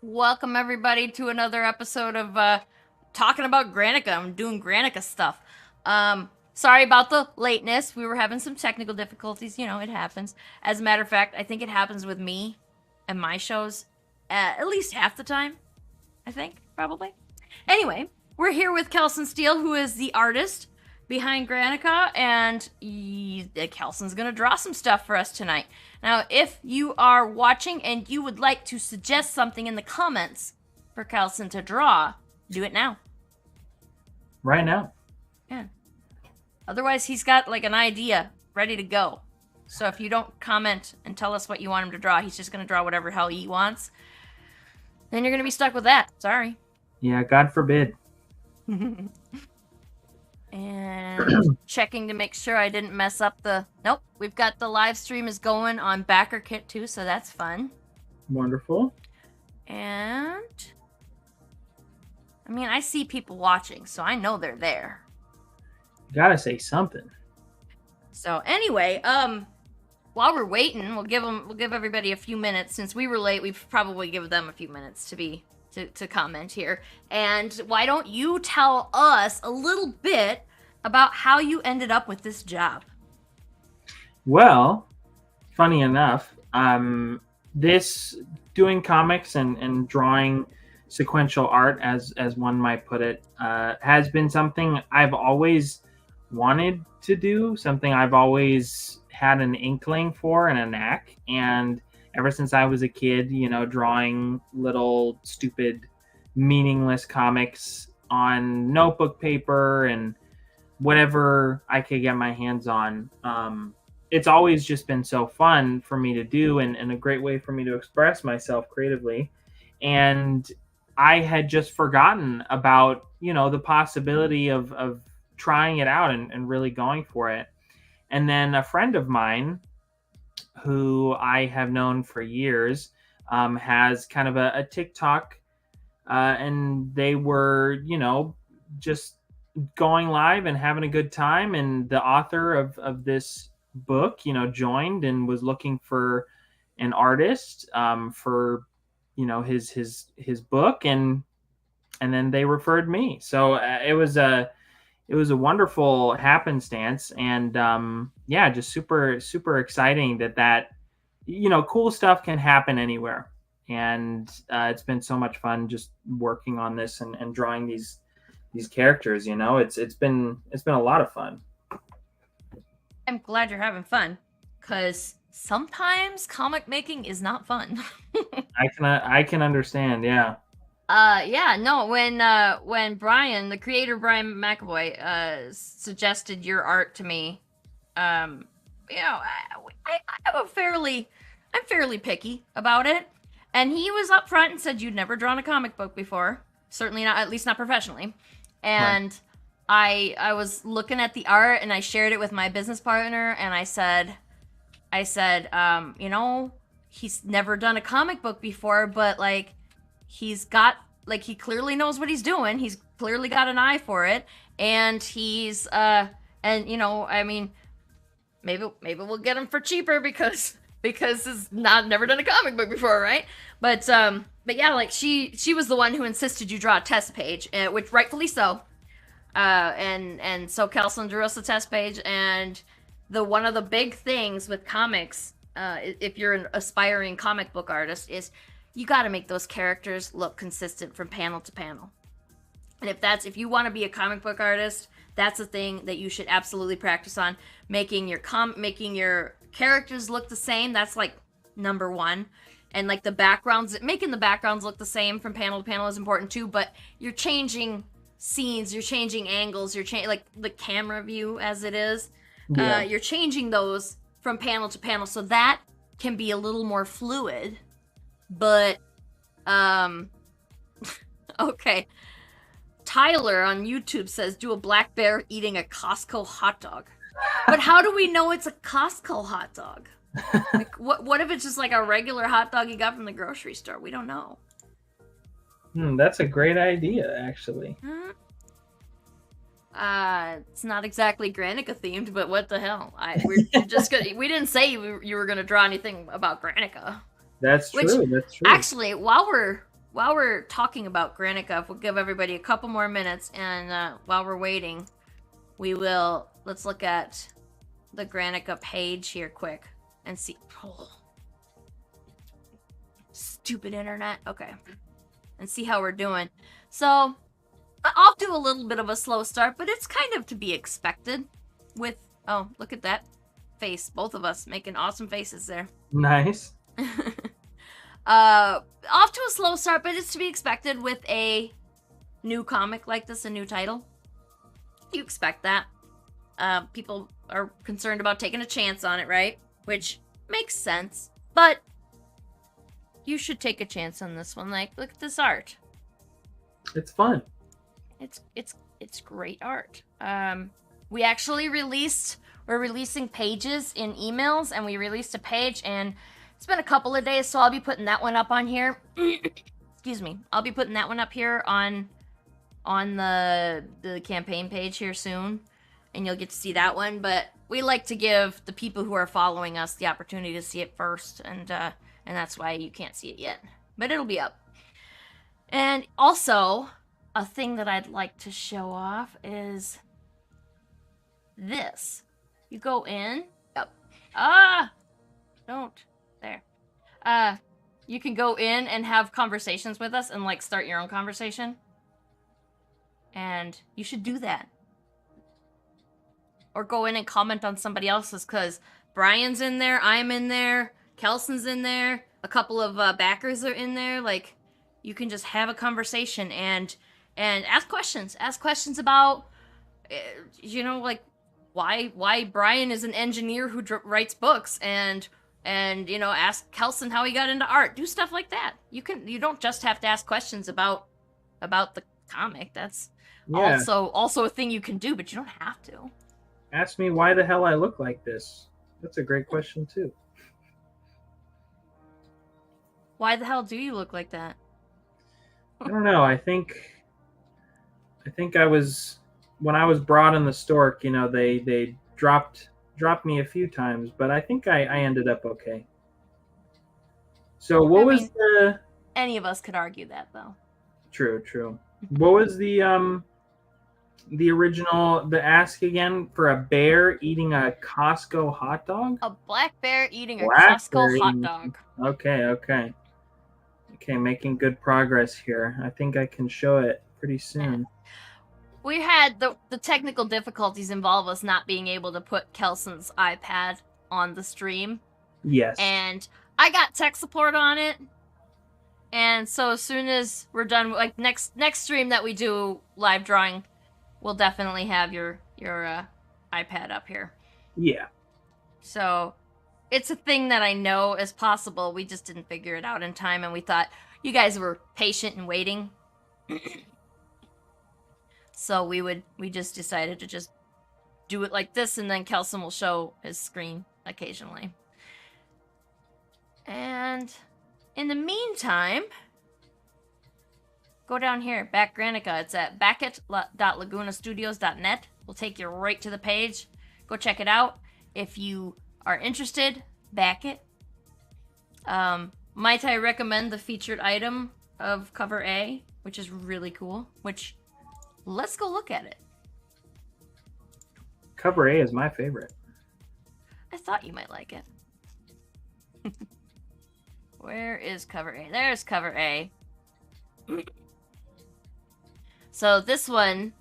Welcome everybody to another episode of talking about Granica. I'm doing Granica stuff. Sorry about the lateness. We were having some technical difficulties. You know, it happens. As a matter of fact, I think it happens with me and my shows at least half the time. I think, probably. Anyway, we're here with Kelson Steele, who is the artist behind Granica, and Kelson's gonna draw some stuff for us tonight. Now, if you are watching and you would like to suggest something in the comments for Kelson to draw, do it now. Right now. Yeah. Otherwise, he's got like an idea ready to go. So if you don't comment and tell us what you want him to draw, he's just gonna draw whatever hell he wants. Then you're gonna be stuck with that. Sorry. Yeah, God forbid. And checking to make sure I didn't mess up the... Nope, we've got the live stream is going on BackerKit too, so that's fun. Wonderful. And... I mean, I see people watching, so I know they're there. Gotta say something. So anyway, while we're waiting, we'll give everybody a few minutes. Since we were late, we've probably give them a few minutes to comment here. And why don't you tell us a little bit about how you ended up with this job? Well, funny enough, this doing comics and drawing sequential art, as one might put it, has been something I've always wanted to do, something I've always had an inkling for and a knack. And ever since I was a kid, you know, drawing little stupid meaningless comics on notebook paper and whatever I could get my hands on. It's always just been so fun for me to do and a great way for me to express myself creatively. And I had just forgotten about, you know, the possibility of trying it out and really going for it. And then a friend of mine who I have known for years has kind of a TikTok, and they were, you know, just going live and having a good time. And the author of this book, you know, joined and was looking for an artist for, you know, his book, and then they referred me. So it was a wonderful happenstance, and yeah, just super exciting that you know, cool stuff can happen anywhere. And it's been so much fun just working on this and drawing these characters. You know, it's been a lot of fun. I'm glad you're having fun, because sometimes comic making is not fun. I can understand. Yeah. Yeah, no, when Brian, the creator Brian McAvoy, suggested your art to me, you know, I'm fairly picky about it, and he was upfront and said you'd never drawn a comic book before, certainly not, at least not professionally, and right. I was looking at the art and I shared it with my business partner, and I said, you know, he's never done a comic book before, but like, he's got, like, he clearly knows what he's doing. He's clearly got an eye for it, and he's and you know, I mean, maybe we'll get him for cheaper because he's never done a comic book before, right? But yeah, like, she was the one who insisted you draw a test page, which rightfully so. And so Kelson drew us a test page, and one of the big things with comics, if you're an aspiring comic book artist, is you got to make those characters look consistent from panel to panel. And if you want to be a comic book artist, that's the thing that you should absolutely practice on, making your characters look the same. That's like number one. And like making the backgrounds look the same from panel to panel is important too, but you're changing scenes, you're changing angles, you're changing like the camera view as it is. Yeah. You're changing those from panel to panel, so that can be a little more fluid. But, okay. Tyler on YouTube says, do a black bear eating a Costco hot dog. But how do we know it's a Costco hot dog? Like, what if it's just like a regular hot dog you got from the grocery store? We don't know. That's a great idea, actually. It's not exactly Granica themed, but what the hell? We didn't say you were gonna draw anything about Granica. That's true. Actually, while we're while we're talking about Granica, if we'll give everybody a couple more minutes, and while we're waiting, let's look at the Granica page here quick and see. Oh, stupid internet. Okay. And see how we're doing. So, I'll do a little bit of a slow start, but it's kind of to be expected with, oh, look at that face. Both of us making awesome faces there. Nice. Off to a slow start, but it's to be expected with a new comic like this, a new title. You expect that. People are concerned about taking a chance on it, right? Which makes sense. But you should take a chance on this one. Like, look at this art. It's fun. It's great art. We actually we're releasing pages in emails, and we released a page, and it's been a couple of days, so I'll be putting that one up on here. Excuse me. I'll be putting that one up here on the campaign page here soon, and you'll get to see that one. But we like to give the people who are following us the opportunity to see it first, and that's why you can't see it yet. But it'll be up. And also, a thing that I'd like to show off is this. You go in. Yep. Don't. There. You can go in and have conversations with us and, like, start your own conversation. And you should do that. Or go in and comment on somebody else's, because Brian's in there, I'm in there, Kelson's in there, a couple of backers are in there. Like, you can just have a conversation and ask questions. Ask questions about, like, why Brian is an engineer who writes books, and ask Kelson how he got into art. Do stuff like that. You don't just have to ask questions about the comic. That's also a thing you can do, but you don't have to. Ask me why the hell I look like this. That's a great question too. Why the hell do you look like that? I don't know. I think I was, when I was brought in the stork, they dropped me a few times, but I think I ended up okay. So any of us could argue that, though. True. What was the original, the ask again for a bear eating a Costco hot dog? A black bear eating a Costco hot dog. Okay, making good progress here. I think I can show it pretty soon. Yeah. We had the technical difficulties involve us not being able to put Kelson's iPad on the stream. Yes. And I got tech support on it. And so as soon as we're done, like next stream that we do live drawing, we'll definitely have your iPad up here. Yeah. So it's a thing that I know is possible. We just didn't figure it out in time, and we thought you guys were patient and waiting. So we just decided to just do it like this, and then Kelson will show his screen occasionally. And in the meantime, go down here, back Granica. It's at backit.lagunastudios.net. We'll take you right to the page. Go check it out. If you are interested, back it. Might I recommend the featured item of cover A, which is really cool, which... Let's go look at it. Cover A is my favorite. I thought you might like it. Where is cover A? There's cover A. So this one,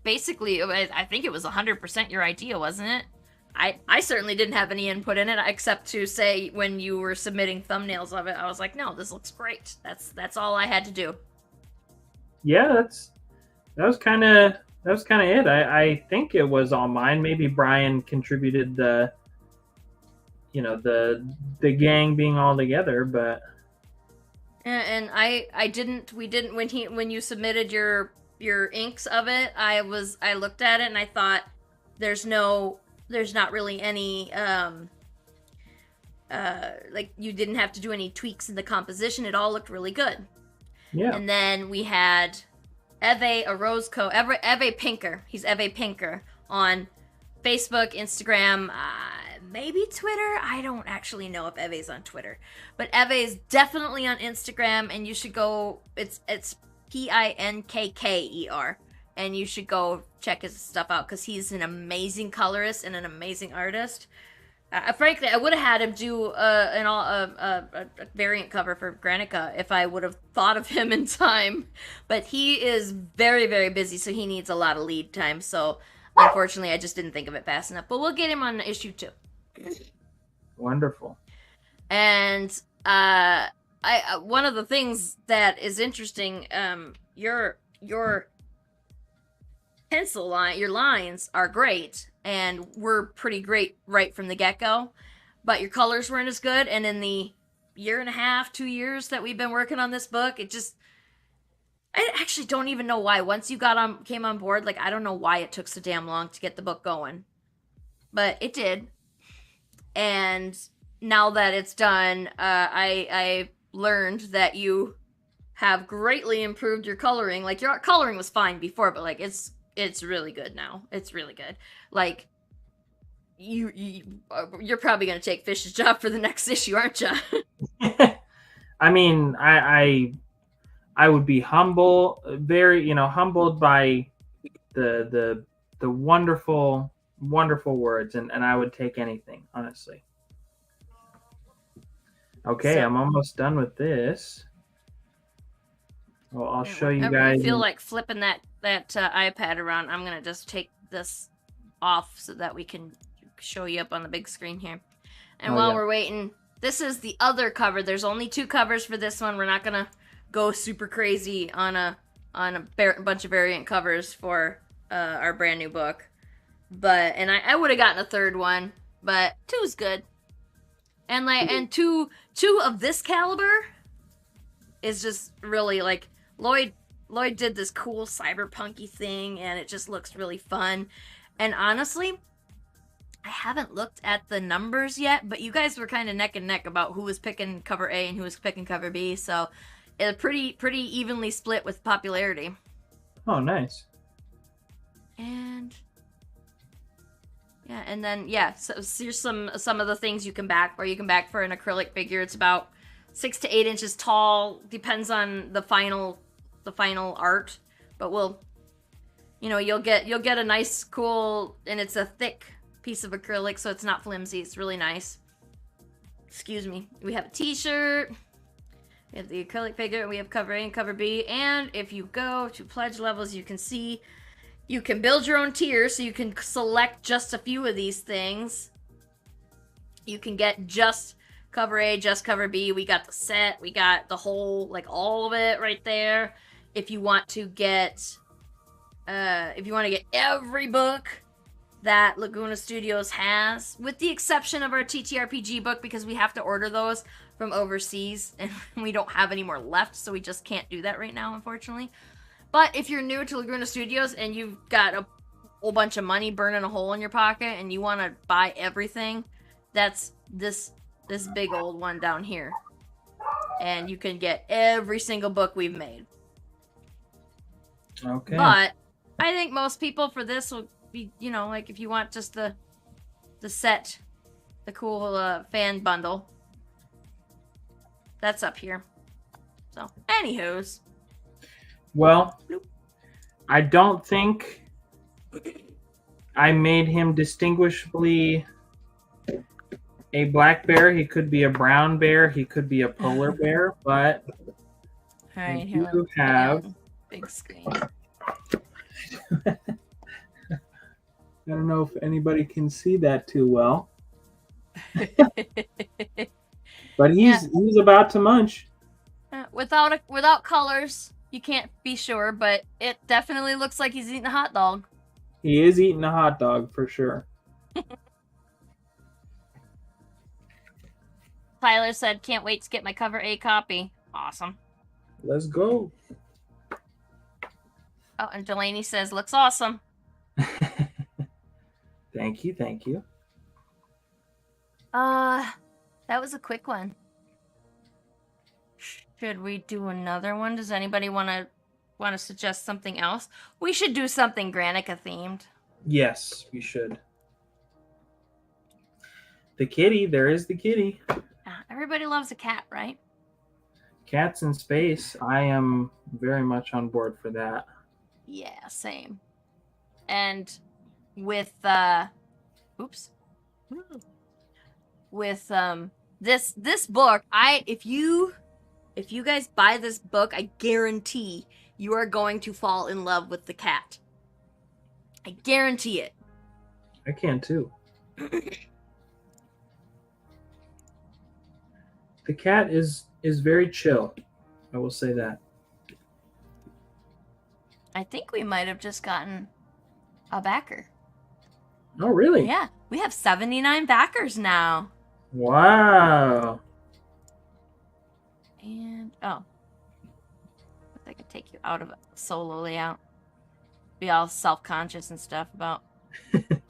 basically, I think it was 100% your idea, wasn't it? I certainly didn't have any input in it, except to say when you were submitting thumbnails of it, I was like, no, this looks great. That's all I had to do. Yeah, that was kind of it. I think it was all mine. Maybe Brian contributed the gang being all together, but and I didn't. We didn't when you submitted your inks of it. I looked at it and I thought there's not really any like you didn't have to do any tweaks in the composition. It all looked really good. Yeah. And then we had Eve Pinker. He's Eve Pinker on Facebook, Instagram, maybe Twitter. I don't actually know if Eve's on Twitter, but Eve is definitely on Instagram, and you should go. It's Pinkker, and you should go check his stuff out because he's an amazing colorist and an amazing artist. Frankly, I would have had him do a variant cover for Granica if I would have thought of him in time. But he is very, very busy, so he needs a lot of lead time. So, unfortunately, I just didn't think of it fast enough. But we'll get him on issue 2. Wonderful. And one of the things that is interesting, your pencil line, your lines are great and were pretty great right from the get-go, but your colors weren't as good. And in the year and a half, 2 years that we've been working on this book, I actually don't even know why. Once you came on board, like, I don't know why it took so damn long to get the book going, but it did. And now that it's done, I learned that you have greatly improved your coloring. Like, your coloring was fine before, but like it's really good now. It's really good. Like, you're probably gonna take Fish's job for the next issue, aren't you? I mean, I would be very humbled by the wonderful words, and I would take anything, honestly. Okay, I'm almost done with this. Well, I'll show you guys. I feel like flipping that iPad around. I'm gonna just take this off so that we can show you up on the big screen here. And while we're waiting, this is the other cover. There's only 2 covers for this one. We're not gonna go super crazy on a bunch of variant covers for our brand new book. But I would have gotten a third one, but 2 is good. And and two of this caliber is just really like Lloyd did this cool cyberpunky thing, and it just looks really fun. And honestly, I haven't looked at the numbers yet, but you guys were kind of neck and neck about who was picking cover A and who was picking cover B, so it's pretty evenly split with popularity. Oh, nice. And yeah, and then so here's some of the things you can back. Where you can back for an acrylic figure. It's about 6 to 8 inches tall. Depends on the final art, but you'll get a nice, cool, and it's a thick piece of acrylic, so it's not flimsy. It's really nice. Excuse me. We have a T-shirt. We have the acrylic figure. We have cover A and cover B. And if you go to pledge levels, you can see. You can build your own tiers, so you can select just a few of these things. You can get just cover A, just cover B. We got the set. We got the whole, like, all of it right there. If you want to get, every book that Laguna Studios has, with the exception of our TTRPG book, because we have to order those from overseas, and we don't have any more left, so we just can't do that right now, unfortunately. But if you're new to Laguna Studios and you've got a whole bunch of money burning a hole in your pocket and you want to buy everything, that's this big old one down here. And you can get every single book we've made. Okay. But I think most people for this will be, like, if you want just the set, the cool fan bundle, that's up here. So, anywho's. Well, I don't think I made him distinguishably a black bear. He could be a brown bear. He could be a polar bear, but I do have big screen. I don't know if anybody can see that too well. But he's about to munch. Without colors, you can't be sure, but it definitely looks like he's eating a hot dog. He is eating a hot dog for sure. Tyler said, "Can't wait to get my cover A copy." Awesome. Let's go. Oh, and Delaney says, "Looks awesome." Thank you. That was a quick one. Should we do another one? Does anybody want to suggest something else? We should do something Granica themed. Yes, we should. The kitty. There is the kitty. Everybody loves a cat, right? Cats in space. I am very much on board for that. Yeah, same. And with oops. With this book, if you guys buy this book, I guarantee you are going to fall in love with the cat. I guarantee it. I can too. The cat is very chill. I will say that. I think we might have just gotten a backer. Oh, really? Yeah, we have 79 backers now. Wow. And I could take you out of solo layout. Be all self-conscious and stuff about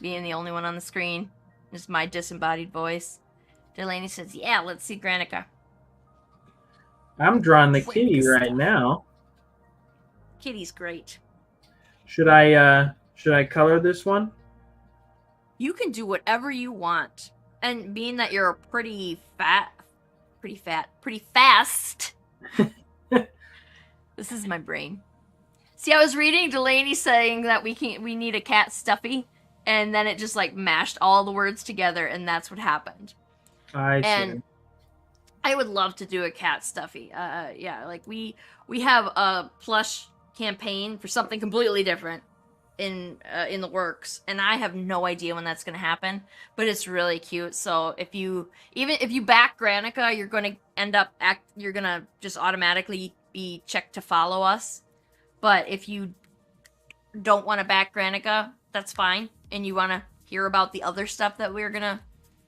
being the only one on the screen. Just my disembodied voice. Delaney says, "Yeah, let's see Granica." I'm drawing the kitty right now. Kitty's great. Should I color this one? You can do whatever you want. And being that you're pretty fast. This is my brain. See, I was reading Delaney saying that we need a cat stuffy, and then it just like mashed all the words together, and that's what happened. I see. And I would love to do a cat stuffy. Yeah, like we have a plush campaign for something completely different in the works, and I have no idea when that's gonna happen, but it's really cute. So if you back Granica, you're gonna just automatically be checked to follow us. But if you don't want to back Granica, that's fine, and you want to hear about the other stuff that we're gonna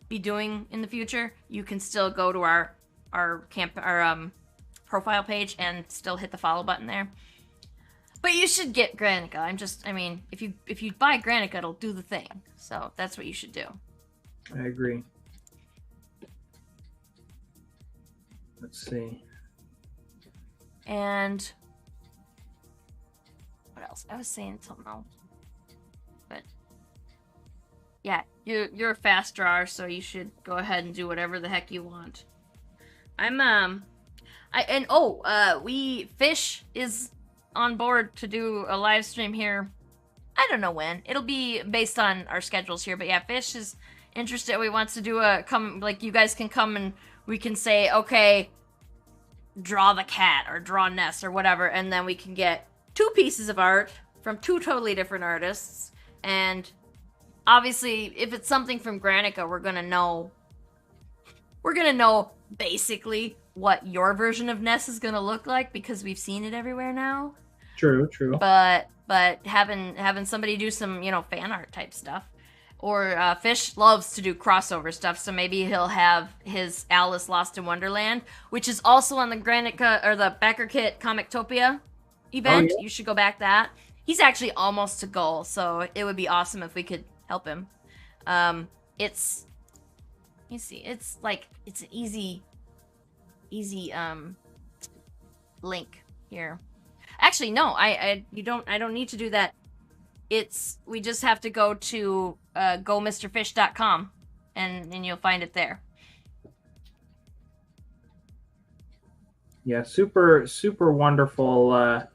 be doing in the future, you can still go to our profile page and still hit the follow button there. But you should get Granica. If you buy Granica, it'll do the thing. So that's what you should do. I agree. Let's see. And what else? I was saying something else. But yeah, you're a fast drawer, so you should go ahead and do whatever the heck you want. Fish is on board to do a live stream here. I don't know when. It'll be based on our schedules here, but yeah, Fish is interested. We wants to do you guys can come and we can say, okay, draw the cat or draw Ness or whatever, and then we can get 2 pieces of art from 2 totally different artists. And obviously, if it's something from Granica, we're gonna know basically what your version of Ness is gonna look like because we've seen it everywhere now. True. But having somebody do some, fan art type stuff. Or Fish loves to do crossover stuff, so maybe he'll have his Alice Lost in Wonderland, which is also on the Granica or the Backer Kit Comictopia event. Oh, yeah? You should go back that. He's actually almost to goal, so it would be awesome if we could help him. It's an easy link here. Actually, no, I don't need to do that. We just have to go to gomrfish.com and you'll find it there. Yeah, super wonderful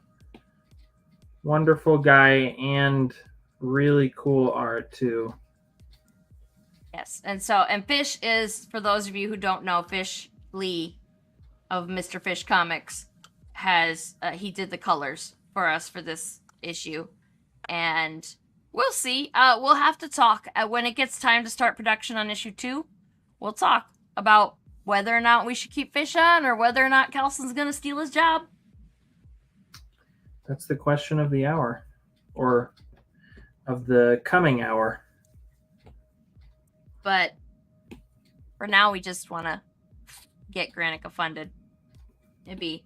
wonderful guy and really cool art too. Yes, and Fish is, for those of you who don't know, Fish Lee of Mr. Fish Comics he did the colors for us for this issue, and we'll see. We'll have to talk when it gets time to start production on issue 2. We'll talk about whether or not we should keep Fish on or whether or not Kelson's gonna steal his job. That's the question of the hour, or of the coming hour. But for now, we just want to get Granica funded. It'd be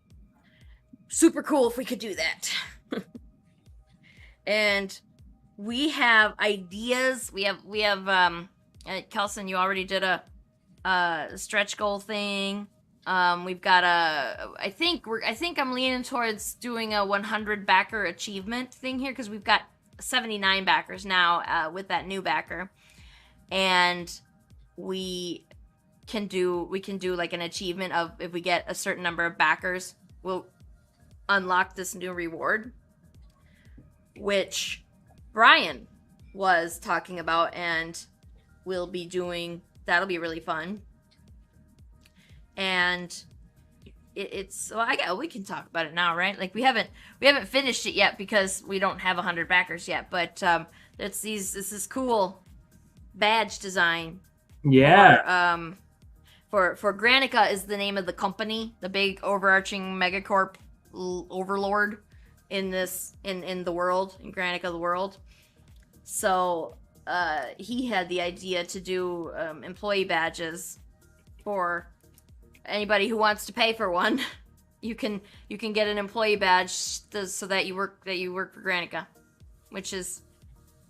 super cool if we could do that. And we have ideas. We have Kelson, you already did a stretch goal thing. We've got I think I'm leaning towards doing a 100 backer achievement thing here because we've got 79 backers now with that new backer. And we we can do like an achievement of if we get a certain number of backers, we'll unlock this new reward, which Brian was talking about, and we'll be doing. That'll be really fun. And it's well, we can talk about it now, right? Like we haven't finished it yet because we don't have 100 backers yet. But it's this is cool badge design. Yeah. For Granica is the name of the company, the big overarching megacorp overlord in the world, in Granica the world. So he had the idea to do employee badges for anybody who wants to pay for one. You can get an employee badge so that you work for Granica, which is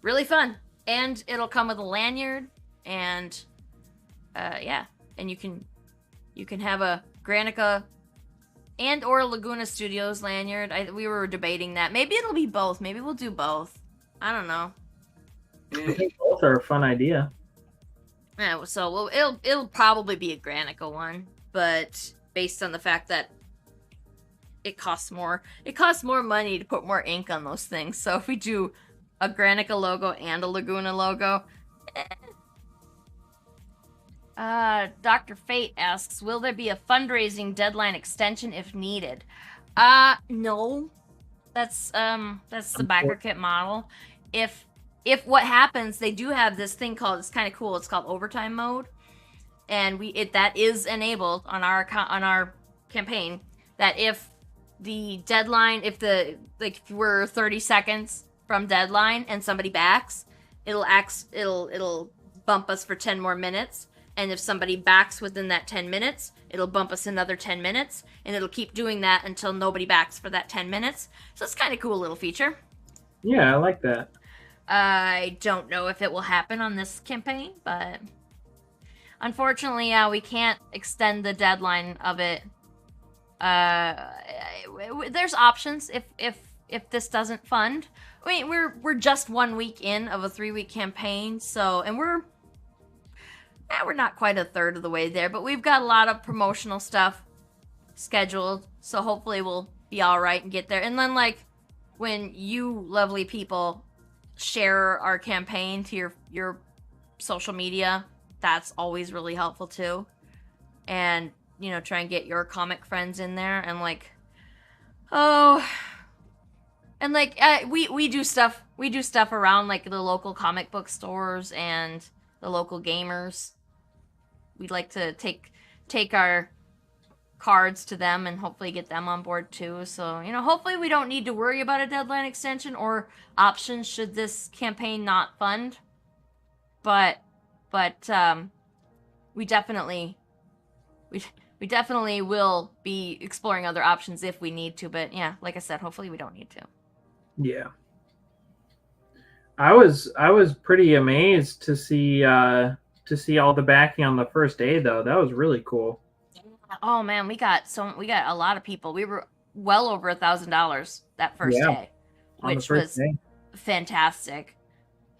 really fun, and it'll come with a lanyard, and yeah, and you can have a Granica and or Laguna Studios lanyard. We were debating that. Maybe it'll be both. Maybe we'll do both. I don't know. I think both are a fun idea. Yeah, so it'll probably be a Granica one, but based on the fact that it costs more money to put more ink on those things. So if we do a Granica logo and a Laguna logo, Dr. Fate asks, will there be a fundraising deadline extension if needed? No. That's the backer kit model. If what happens, they do have this thing called, it's kind of cool, it's called overtime mode. And that is enabled on our campaign, that if the deadline, if we're 30 seconds from deadline and somebody backs, it'll bump us for 10 more minutes. And if somebody backs within that 10 minutes, it'll bump us another 10 minutes. And it'll keep doing that until nobody backs for that 10 minutes. So it's kind of cool little feature. Yeah, I like that. I don't know if it will happen on this campaign, but unfortunately, we can't extend the deadline of it. There's options if this doesn't fund. I mean, we're just 1 week in of a 3-week campaign, so, and we're not quite a third of the way there, but we've got a lot of promotional stuff scheduled, so hopefully we'll be all right and get there. And then, like, when you lovely people share our campaign to your social media, that's always really helpful too. And try and get your comic friends in there, and like, and like we do stuff around like the local comic book stores and the local gamers. We'd like to take our cards to them and hopefully get them on board too. So, hopefully we don't need to worry about a deadline extension or options should this campaign not fund. But we definitely will be exploring other options if we need to. But yeah, like I said, hopefully we don't need to. Yeah. I was pretty amazed to see all the backing on the first day though. That was really cool. Oh man, we got a lot of people. We were well over $1,000 that first day, which was fantastic.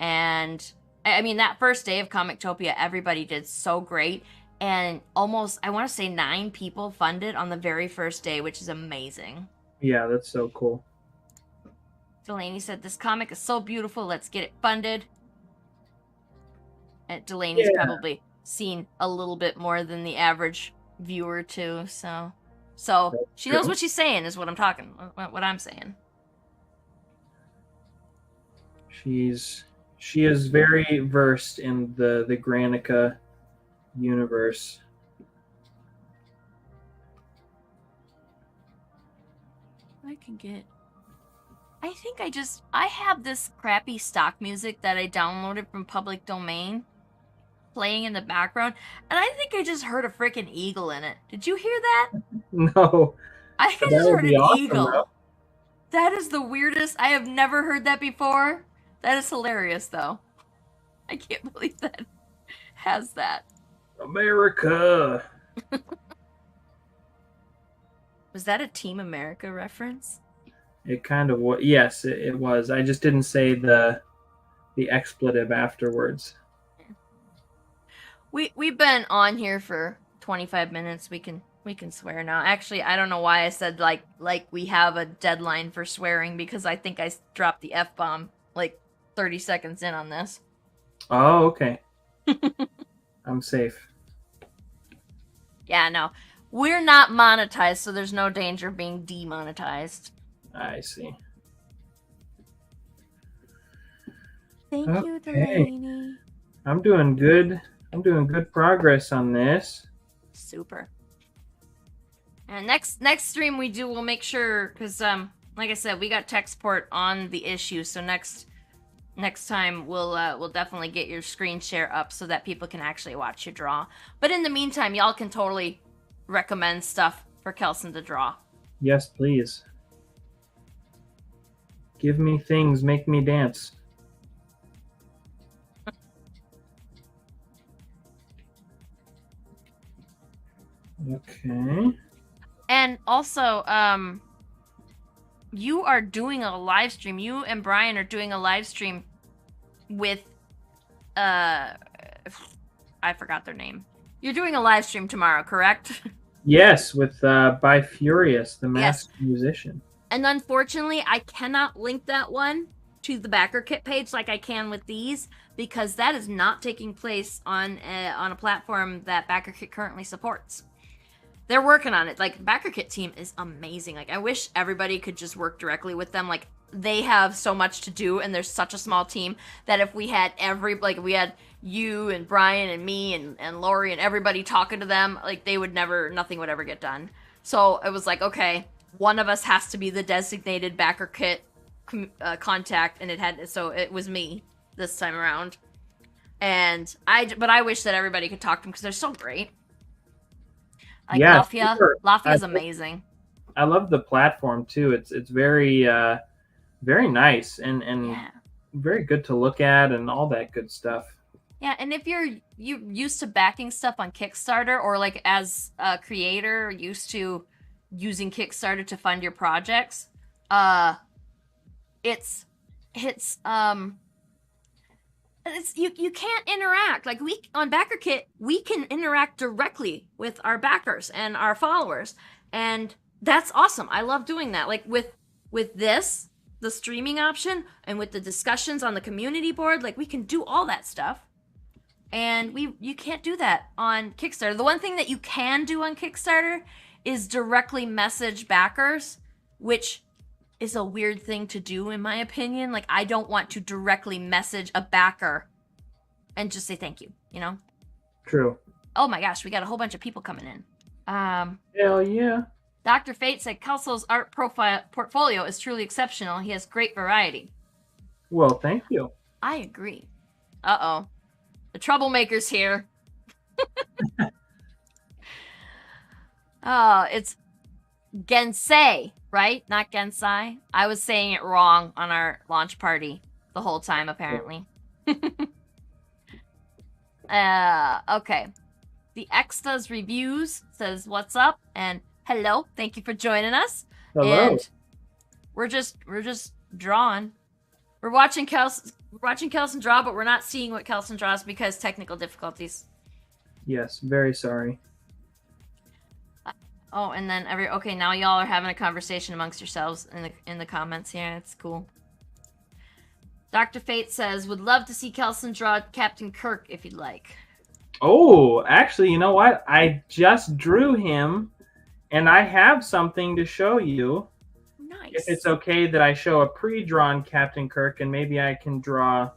And I mean, that first day of Comictopia, everybody did so great, and almost, I want to say 9 people funded on the very first day, which is amazing. Yeah, that's so cool. Delaney said, "This comic is so beautiful. Let's get it funded." And Delaney's probably seen a little bit more than the average viewer too, so she knows what she's saying is what I'm saying. She is very versed in the Granica universe. I have this crappy stock music that I downloaded from public domain playing in the background, and I think I just heard a freaking eagle in it. Did you hear that? No. I think I just heard an eagle. Though. That is the weirdest. I have never heard that before. That is hilarious, though. I can't believe that has that. America. Was that a Team America reference? It kind of was. Yes, it was. I just didn't say the expletive afterwards. We've been on here for 25 minutes. We can swear now. Actually, I don't know why I said like we have a deadline for swearing because I think I dropped the F-bomb like 30 seconds in on this. Oh, okay. I'm safe. Yeah, no. We're not monetized, so there's no danger of being demonetized. I see. Thank you, Okay. Delaney. I'm doing good. I'm doing good progress on this. Super. And next stream we do, we'll make sure, because like I said, we got tech support on the issue, so next time we'll definitely get your screen share up so that people can actually watch you draw. But in the meantime, y'all can totally recommend stuff for Kelson to draw. Yes, please. Give me things, make me dance. Okay. And also, you are doing a live stream. You and Brian are doing a live stream with, I forgot their name. You're doing a live stream tomorrow, correct? Yes, with by Furious, the masked musician. And unfortunately, I cannot link that one to the backer kit page like I can with these because that is not taking place on a platform that backer kit currently supports. They're working on it. Like, backer kit team is amazing. Like, I wish everybody could just work directly with them. Like, they have so much to do, and there's such a small team that if we had we had you and Brian and me and Lori and everybody talking to them, like, nothing would ever get done. So it was like, okay, one of us has to be the designated backer kit contact, and it was me this time around. But I wish that everybody could talk to them because they're so great. Like, yeah, Lafia is amazing. I love the platform too. It's very very nice and very good to look at and all that good stuff. Yeah, and if you're used to backing stuff on Kickstarter or like as a creator used to using Kickstarter to fund your projects, you can't interact. Like, we on BackerKit, we can interact directly with our backers and our followers, and that's awesome. I love doing that. Like with this, the streaming option, and with the discussions on the community board, like, we can do all that stuff. And you can't do that on Kickstarter. The one thing that you can do on Kickstarter is directly message backers, which is a weird thing to do, in my opinion. Like, I don't want to directly message a backer and just say thank you, you know? True. Oh my gosh, we got a whole bunch of people coming in. Hell yeah. Dr. Fate said Kelson's art portfolio is truly exceptional. He has great variety. Well, thank you. I agree. Uh-oh. The troublemaker's here. Oh, it's Gensei, right? Not Gensai. I was saying it wrong on our launch party the whole time, apparently. Okay. The Extas Reviews says, what's up? And hello. Thank you for joining us. Hello. And we're just drawing. We're watching Kelson draw, but we're not seeing what Kelson draws because technical difficulties. Yes, very sorry. Oh, and then now y'all are having a conversation amongst yourselves in the comments here. It's cool. Dr. Fate says, would love to see Kelson draw Captain Kirk if you'd like. Oh, actually, you know what? I just drew him, and I have something to show you. Nice. If it's okay that I show a pre-drawn Captain Kirk, and maybe I can draw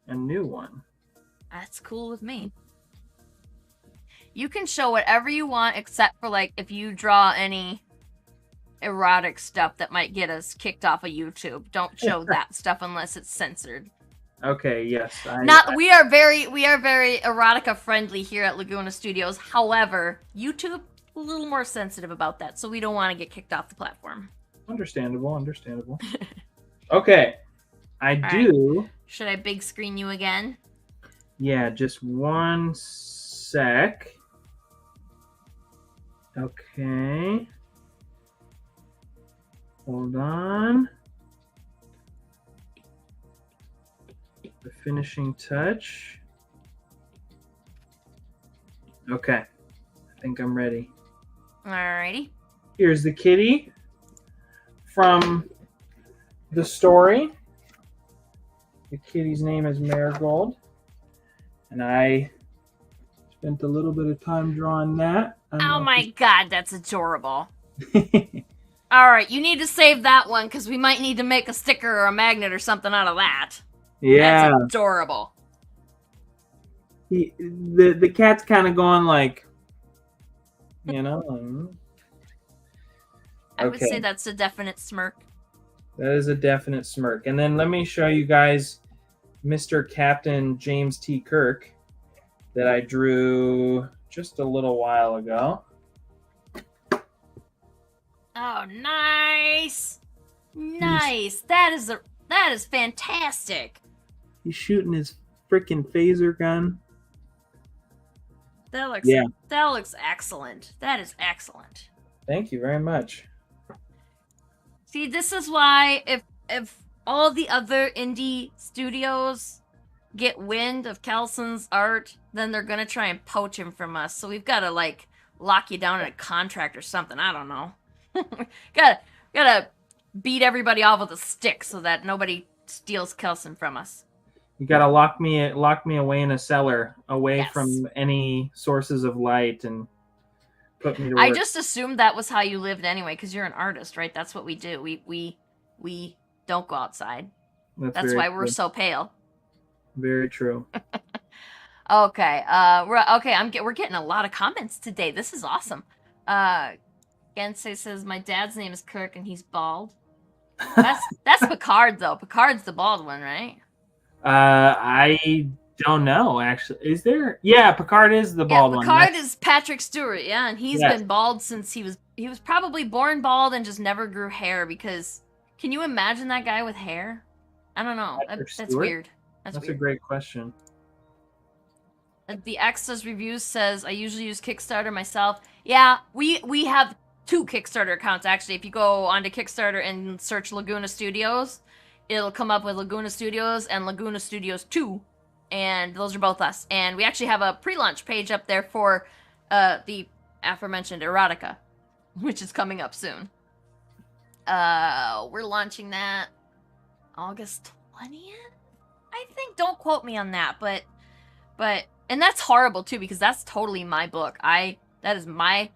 a new one. That's cool with me. You can show whatever you want, except for, like, if you draw any erotic stuff that might get us kicked off of YouTube. Don't show that stuff unless it's censored. Okay, yes. We are very erotica friendly here at Laguna Studios. However, YouTube a little more sensitive about that, so we don't want to get kicked off the platform. Understandable. Okay. I do. Right. Should I big screen you again? Yeah, just one sec. Okay. Hold on. The finishing touch. Okay, I think I'm ready. Alrighty. Here's the kitty from the story. The kitty's name is Marigold, and I spent a little bit of time drawing that. Oh my god, that's adorable. Alright, you need to save that one because we might need to make a sticker or a magnet or something out of that. Yeah, That's adorable. the cat's kind of going like, you know. I would say Okay, that's a definite smirk. that is a definite smirk. And then let me show you guys Mr. Captain James T. Kirk that I drew just a little while ago. Oh, nice. Nice. That is fantastic. He's shooting his freaking phaser gun. That looks Yeah. That looks excellent. That is excellent. Thank you very much. See, this is why if all the other indie studios get wind of Kelson's art, then they're gonna try and poach him from us. So we've got to like lock you down in a contract or something. I don't know. gotta beat everybody off with a stick so that nobody steals Kelson from us. You gotta lock me away in a cellar, away Yes. from any sources of light, and put me to work. I just assumed that was how you lived anyway, because you're an artist, right? That's what we do. We don't go outside. That's why we're so pale. Very true. Okay. We're getting a lot of comments today. This is awesome. Gensei says my dad's name is Kirk and he's bald. That's Picard though. Picard's the bald one, right? I don't know actually. Is there? Yeah, Picard is the bald one. Picard is Patrick Stewart, yeah, and he's been bald since he was probably born bald and just never grew hair because can you imagine that guy with hair? I don't know. That's weird. That's weird. A great question. The Extras Reviews says I usually use Kickstarter myself. Yeah, we have 2 Kickstarter accounts actually. If you go onto Kickstarter and search Laguna Studios, it'll come up with Laguna Studios and Laguna Studios 2, and those are both us. And we actually have a pre-launch page up there for the aforementioned Erotica, which is coming up soon. We're launching that August 20th, I think. Don't quote me on that, but and that's horrible too because that's totally my book. That is my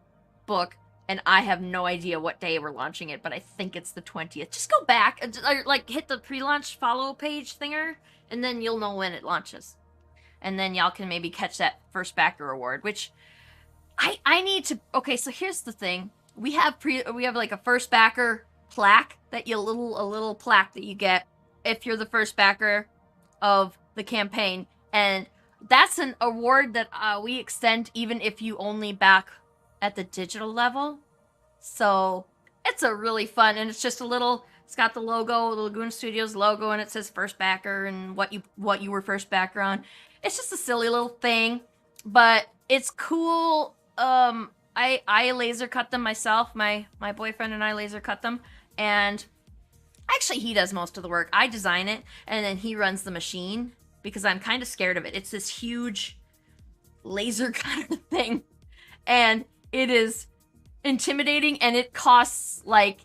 book. And I have no idea what day we're launching it, but I think it's the 20th. Just go back, like hit the pre-launch follow page thinger, and then you'll know when it launches. And then y'all can maybe catch that first backer award, which I need to. Okay, so here's the thing: we have like a first backer plaque a little plaque that you get if you're the first backer of the campaign, and that's an award that we extend even if you only back at the digital level. So it's a really fun, and it's just it's got the logo, the Laguna Studios logo, and it says first backer and what you were first backer on. It's just a silly little thing, but it's cool. I laser cut them myself. My boyfriend and I laser cut them, and actually he does most of the work. I design it, and then he runs the machine because I'm kind of scared of it. It's this huge laser cutter thing, and it is intimidating, and it costs like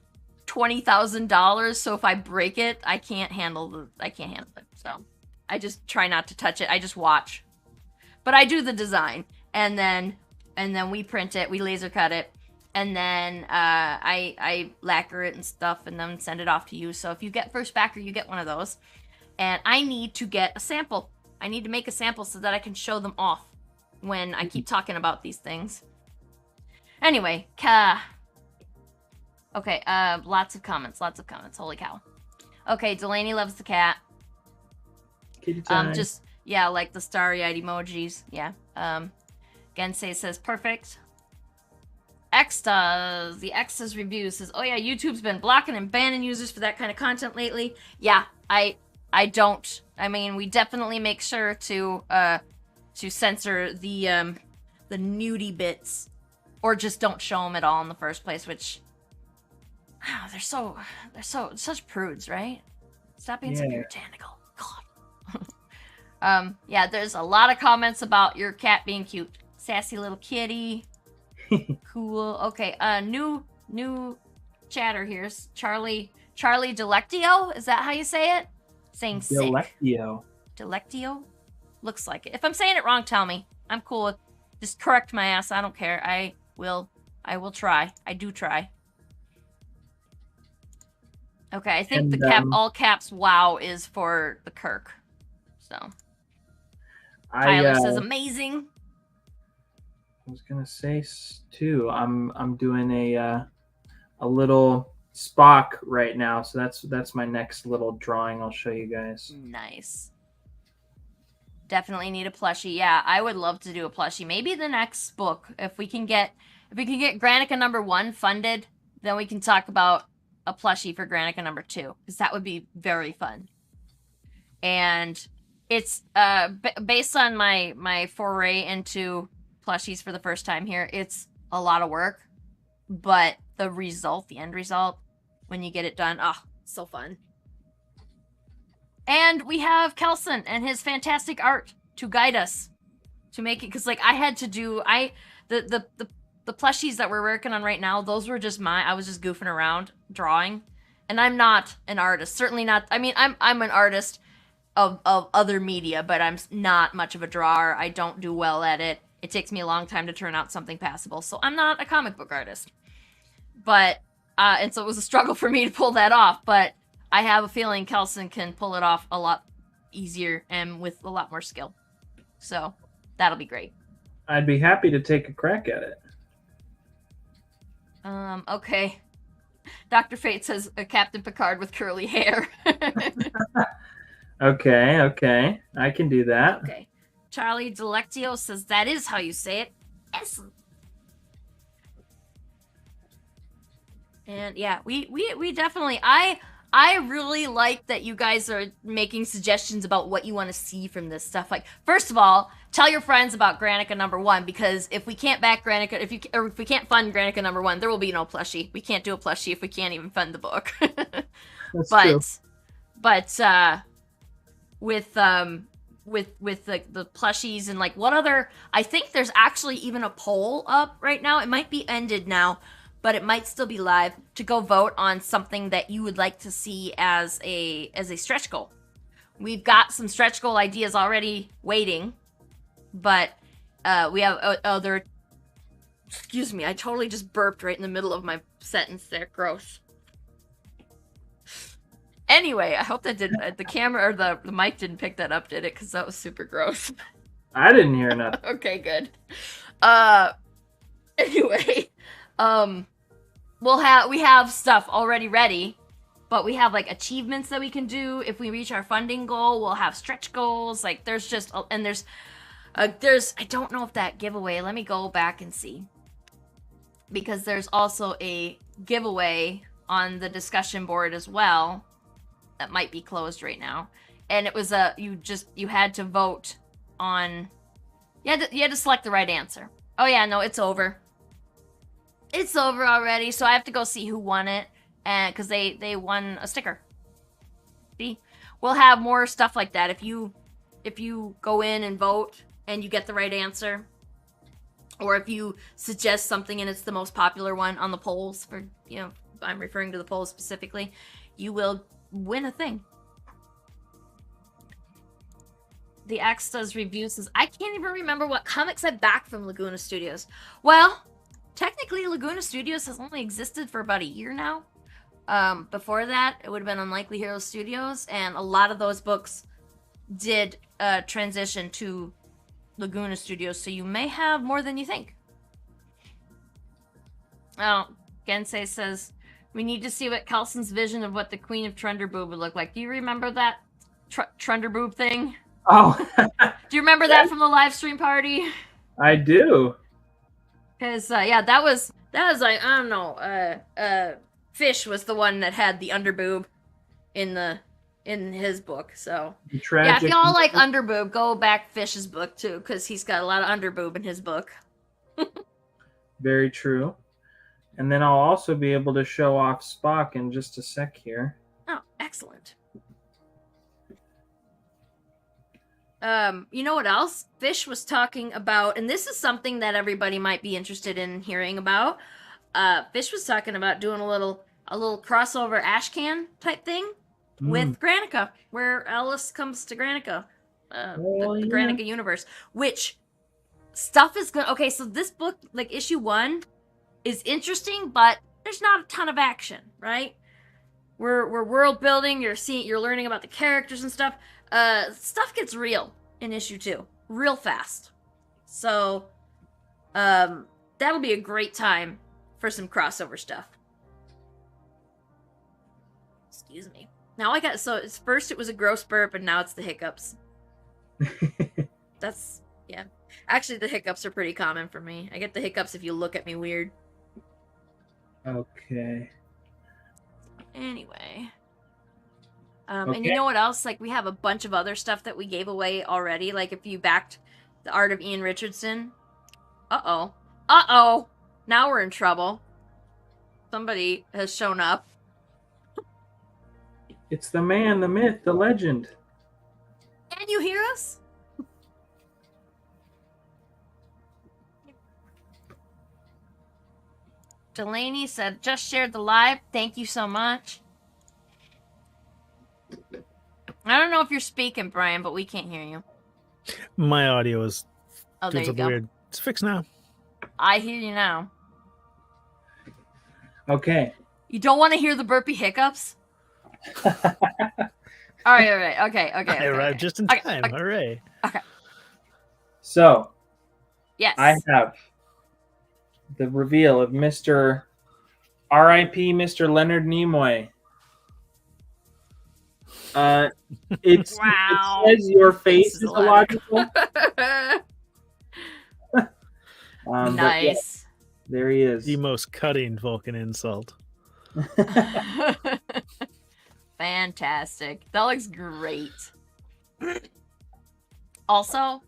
$20,000. So if I break it, I can't handle it. So I just try not to touch it. I just watch. But I do the design, and then we print it, we laser cut it, and then I lacquer it and stuff, and then send it off to you. So if you get first backer, you get one of those. And I need to get a sample. I need to make a sample so that I can show them off when I keep talking about these things. Anyway, okay, lots of comments, holy cow. Okay, Delaney loves the cat. Kitty time. Yeah, like the starry-eyed emojis, yeah. Gensei says, perfect. The Extras Review says, oh yeah, YouTube's been blocking and banning users for that kind of content lately. Yeah, I don't. I mean, we definitely make sure to censor the nudie bits, or just don't show them at all in the first place. Which, they're such prudes, right? Stop being so puritanical. God. Yeah, there's a lot of comments about your cat being cute. Sassy little kitty. Cool. Okay. New chatter here. Charlie Delectio. Is that how you say it? Saying sick. Delectio. Looks like it. If I'm saying it wrong, tell me. I'm cool with. Just correct my ass. I don't care. I will try. I do try. Okay, I think all caps wow is for the Kirk. So Tyler says amazing. I was gonna say too. I'm doing a little Spock right now, so that's my next little drawing. I'll show you guys. Nice. Definitely need a plushie. Yeah, I would love to do a plushie. Maybe the next book, if we can get Granica #1 funded, then we can talk about a plushie for Granica #2, because that would be very fun. And it's based on my foray into plushies for the first time here. It's a lot of work, but the end result, when you get it done, so fun. And we have Kelson and his fantastic art to guide us to make it, because like I had to do the plushies that we're working on right now, those were just I was just goofing around drawing, and I'm not an artist. Certainly not. I mean, I'm an artist of other media, but I'm not much of a drawer. I don't do well at it. It takes me a long time to turn out something passable. So I'm not a comic book artist. But and so it was a struggle for me to pull that off, but I have a feeling Kelson can pull it off a lot easier and with a lot more skill. So that'll be great. I'd be happy to take a crack at it. Okay. Dr. Fate says Captain Picard with curly hair. Okay. I can do that. Okay. Charlie Delectio says that is how you say it. Excellent. And yeah, we definitely I really like that you guys are making suggestions about what you want to see from this stuff. Like, first of all, tell your friends about Granica #1, because if we can't back Granica, if we can't fund Granica #1, there will be no plushie. We can't do a plushie if we can't even fund the book. That's true. But with the plushies and like what other, I think there's actually even a poll up right now. It might be ended now, but it might still be live, to go vote on something that you would like to see as a stretch goal. We've got some stretch goal ideas already waiting, but we have other. Excuse me, I totally just burped right in the middle of my sentence there. Gross. Anyway, I hope that didn't the camera or the mic didn't pick that up, did it? Because that was super gross. I didn't hear nothing. Okay, good. Anyway, we have stuff already ready, but we have like achievements that we can do if we reach our funding goal. We'll have stretch goals. Like there's I don't know if that giveaway. Let me go back and see, because there's also a giveaway on the discussion board as well that might be closed right now, and it was you had to vote on. You had to select the right answer. Oh yeah, no, it's over. It's over already, so I have to go see who won it, and because they won a sticker. See, we'll have more stuff like that if you go in and vote and you get the right answer, or if you suggest something and it's the most popular one on the polls. For I'm referring to the polls specifically. You will win a thing. The Axe does reviews. Says I can't even remember what comics I backed from Laguna Studios. Well, technically, Laguna Studios has only existed for about a year now. Before that, it would have been Unlikely Heroes Studios, and a lot of those books did transition to Laguna Studios, so you may have more than you think. Oh, Gensei says, we need to see what Kelson's vision of what the Queen of Trunderboob would look like. Do you remember that Trunderboob thing? Oh. Do you remember that from the live stream party? I do. Because, that was like, I don't know, Fish was the one that had the underboob in his book, so. Yeah, if y'all like underboob, go back Fish's book, too, because he's got a lot of underboob in his book. Very true. And then I'll also be able to show off Spock in just a sec here. Oh, excellent. You know what else? Fish was talking about, and this is something that everybody might be interested in hearing about. Fish was talking about doing a little crossover ashcan type thing Mm. with Granica, where Alice comes to Granica, Oh, the yeah. Granica universe. Which stuff is good? Okay, so this book, like issue 1, is interesting, but there's not a ton of action, right? We're world building. You're learning about the characters and stuff. Stuff gets real in issue 2 real fast. So, that'll be a great time for some crossover stuff. Excuse me. Now I got first it was a gross burp and now it's the hiccups. That's yeah. Actually, the hiccups are pretty common for me. I get the hiccups if you look at me weird. Okay. Anyway. Okay. And you know what else? Like, we have a bunch of other stuff that we gave away already. Like, if you backed the art of Ian Richardson. Uh-oh. Uh-oh! Now we're in trouble. Somebody has shown up. It's the man, the myth, the legend. Can you hear us? Delaney said, just shared the live. Thank you so much. I don't know if you're speaking, Brian, but we can't hear you. My audio is there you go. Weird. It's fixed now. I hear you now. Okay. You don't want to hear the burpy hiccups? all right. Okay. I arrived just in time. Okay. Hooray. Okay. So, yes. I have the reveal of Mr. R.I.P. Mr. Leonard Nimoy. It's wow. It says your face is illogical. Nice. Yeah, there he is. The most cutting Vulcan insult. Fantastic. That looks great. Also,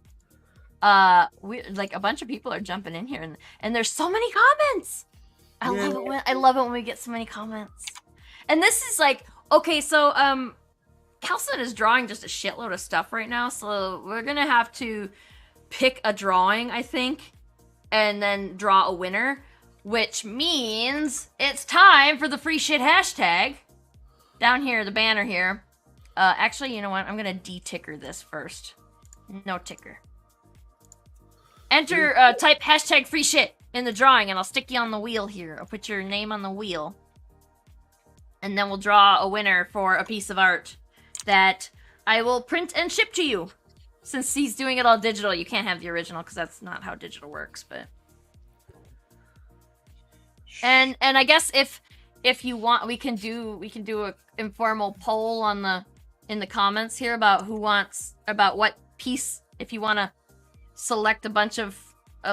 we like a bunch of people are jumping in here, and there's so many comments. I love it when we get so many comments. And this is like, okay, so Kelson is drawing just a shitload of stuff right now, so we're gonna have to pick a drawing, I think, and then draw a winner, which means it's time for the free shit hashtag. Down here, the banner here. Actually, you know what? I'm gonna de-ticker this first. No ticker. Enter, type hashtag free shit in the drawing, and I'll stick you on the wheel here. I'll put your name on the wheel. And then we'll draw a winner for a piece of art that I will print and ship to you. Since he's doing it all digital, you can't have the original, because that's not how digital works, but... And I guess if you want, we can do a informal poll in the comments here about about what piece, if you want to select a bunch of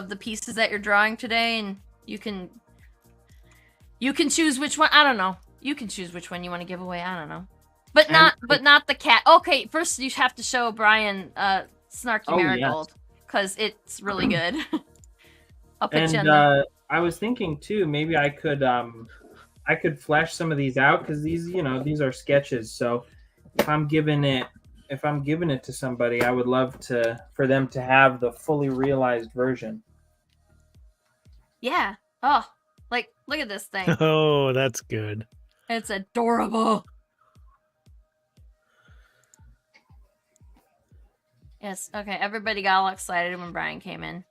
the pieces that you're drawing today, and you can choose which one. I don't know. You can choose which one you want to give away. I don't know. But not the cat. Okay, first you have to show Brian Snarky Marigold, because it's really good. I'll put you in there. I was thinking too, maybe I could flesh some of these out, because these are sketches. So if I'm giving it to somebody, I would love for them to have the fully realized version. Yeah. Oh, like, look at this thing. Oh, that's good. It's adorable. Yes. Okay. Everybody got all excited when Brian came in.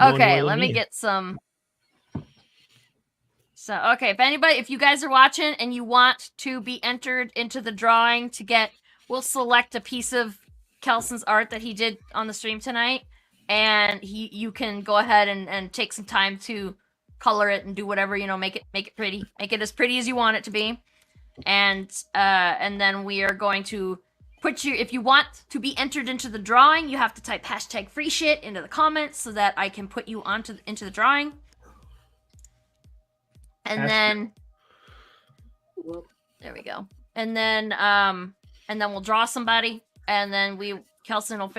Okay, let me get some. So, okay, if you guys are watching and you want to be entered into the drawing we'll select a piece of Kelson's art that he did on the stream tonight, and you can go ahead and take some time to color it and do whatever, make it pretty, make it as pretty as you want it to be, and then we are going to if you want to be entered into the drawing, you have to type hashtag free shit into the comments so that I can put you into the drawing. And then there we go. And then we'll draw somebody, and then Kelson will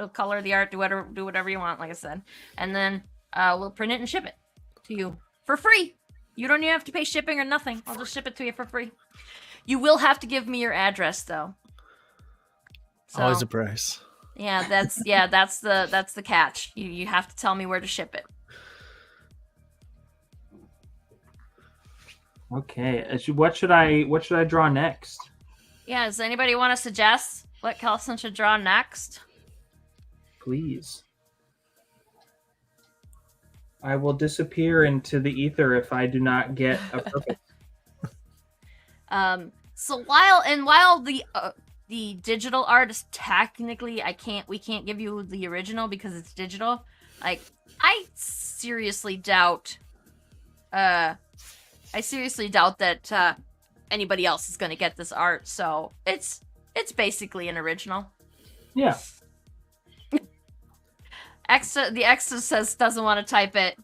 color the art, do whatever you want, like I said. And then we'll print it and ship it to you for free. You don't even have to pay shipping or nothing. I'll just ship it to you for free. You will have to give me your address though. So, Always a price. yeah, that's the catch. You have to tell me where to ship it. Okay. What should I draw next? Yeah, does anybody want to suggest what Kelson should draw next? Please. I will disappear into the ether if I do not get a perfect. So while the digital art is technically we can't give you the original because it's digital. Like I seriously doubt that anybody else is gonna get this art. So it's basically an original. Yeah. The Extra says doesn't want to type it.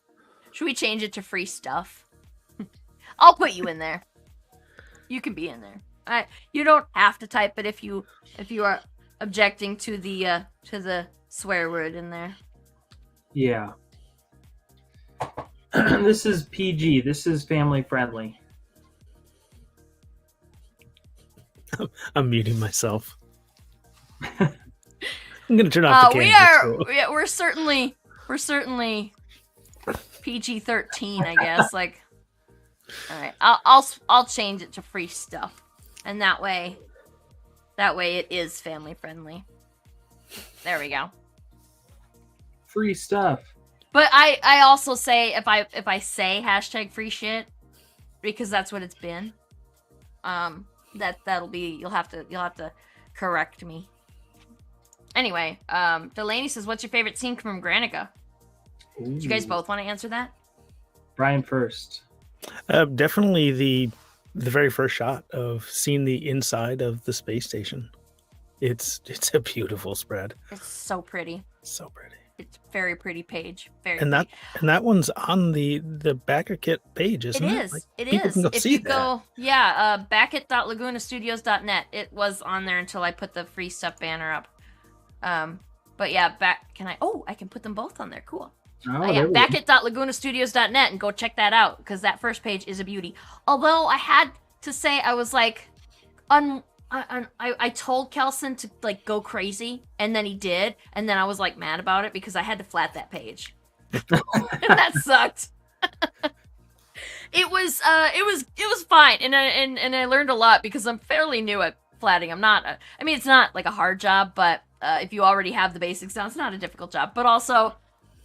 Should we change it to free stuff? I'll put you in there. You can be in there. You don't have to type it if you are objecting to the swear word in there. Yeah. This is PG. This is family friendly. I'm muting myself. I'm gonna turn off the camera. We're certainly PG-13, I guess. Like, all right, I'll change it to free stuff, and that way it is family friendly. There we go. Free stuff. But I also say if I say hashtag free shit, because that's what it's been. That'll be you'll have to correct me. Anyway, Delaney says, "What's your favorite scene from Granica?" Ooh. Do you guys both want to answer that? Brian first. Definitely the very first shot of seeing the inside of the space station. It's a beautiful spread. It's so pretty. So pretty. It's a very pretty page. And that one's on the backer kit page, isn't it? It is. It is. If you go, back@lagunastudios.net. It was on there until I put the free stuff banner up. But yeah, I can put them both on there. Cool. Back@lagunastudios.net and go check that out because that first page is a beauty. Although I had to say, I was like, I told Kelson to like go crazy, and then he did, and then I was like mad about it because I had to flat that page, and that sucked. It was fine, and I learned a lot because I'm fairly new at flatting. It's not like a hard job, but if you already have the basics down, it's not a difficult job. But also,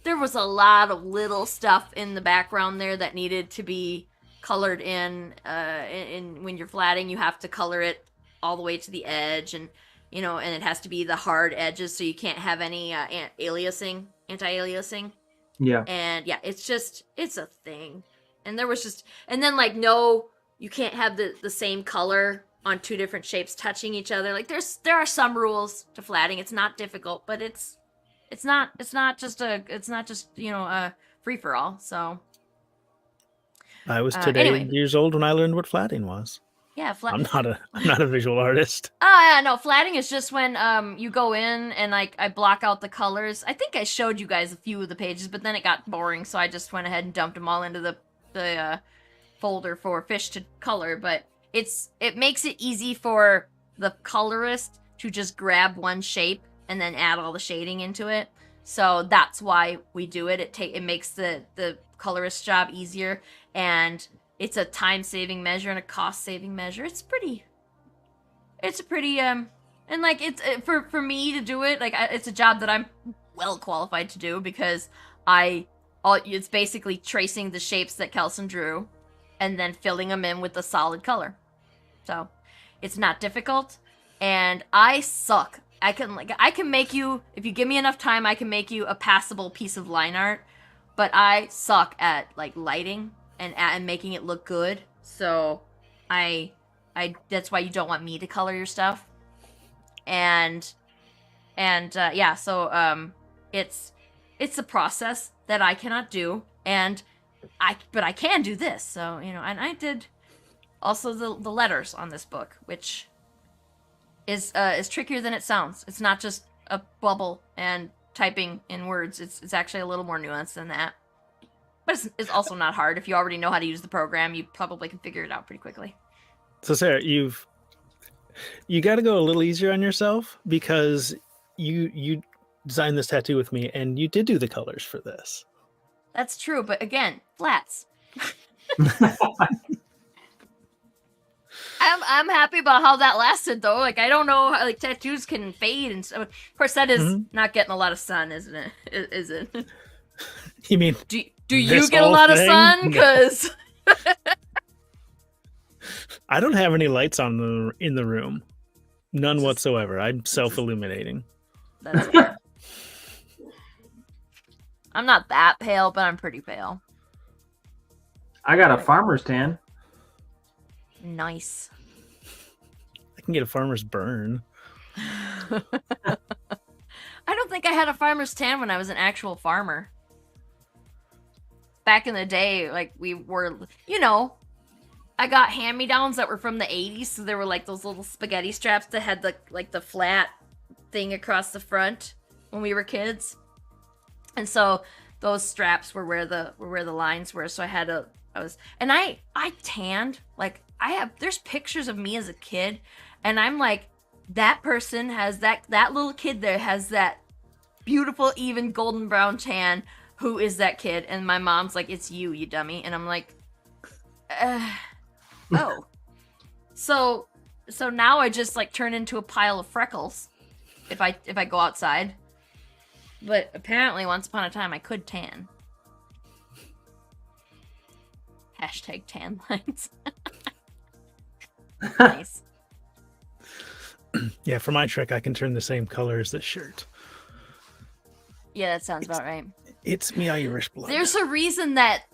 there was a lot of little stuff in the background there that needed to be colored in. And when you're flatting, you have to color it all the way to the edge, and and it has to be the hard edges, so you can't have any anti-aliasing. Yeah. And yeah, it's a thing. And then like, no, you can't have the same color on two different shapes touching each other. Like there are some rules to flatting. It's not difficult, but it's not just a free for all. So I was today years old when I learned what flatting was. Yeah, I'm not a visual artist. Oh yeah, no, flatting is just when you go in and like I block out the colors. I think I showed you guys a few of the pages, but then it got boring, so I just went ahead and dumped them all into the folder for fish to color. But it makes it easy for the colorist to just grab one shape and then add all the shading into it. So that's why we do it. It makes the colorist's job easier, and it's a time-saving measure and a cost-saving measure. It's a pretty and like for me to do it, like it's a job that I'm well qualified to do because it's basically tracing the shapes that Kelson drew and then filling them in with the solid color. So it's not difficult, and I suck. I can make you, if you give me enough time, I can make you a passable piece of line art, but I suck at like lighting and making it look good. So I that's why you don't want me to color your stuff. And yeah, so it's a process that I cannot do, but I can do this. So, and I did also the letters on this book, which is trickier than it sounds. It's not just a bubble and typing in words. It's actually a little more nuanced than that. But it's also not hard. If you already know how to use the program, you probably can figure it out pretty quickly. So Sarah, You got to go a little easier on yourself because you designed this tattoo with me, and you did do the colors for this. That's true, but again, flats. I'm happy about how that lasted though. Like I don't know how like tattoos can fade and stuff. Of course, that is not getting a lot of sun, isn't it? Is it? You mean do you get a lot of sun? Because I don't have any lights on in the room, none whatsoever. I'm self-illuminating. That's fair. I'm not that pale, but I'm pretty pale. I got a farmer's tan. Nice. I can get a farmer's burn. I don't think I had a farmer's tan when I was an actual farmer. Back in the day, like we were, I got hand-me-downs that were from the 80s, so there were like those little spaghetti straps that had the flat thing across the front when we were kids. And so those straps were where the lines were, so I tanned, like there's pictures of me as a kid, and I'm like, that person has that little kid there has that beautiful, even golden brown tan. Who is that kid? And my mom's like, it's you dummy. And I'm like, oh. So now I just like turn into a pile of freckles if I go outside. But apparently once upon a time I could tan. Hashtag tan lines. Nice. Yeah, for my trick, I can turn the same color as this shirt. Yeah, that sounds about right. It's me Irish blood. There's a reason that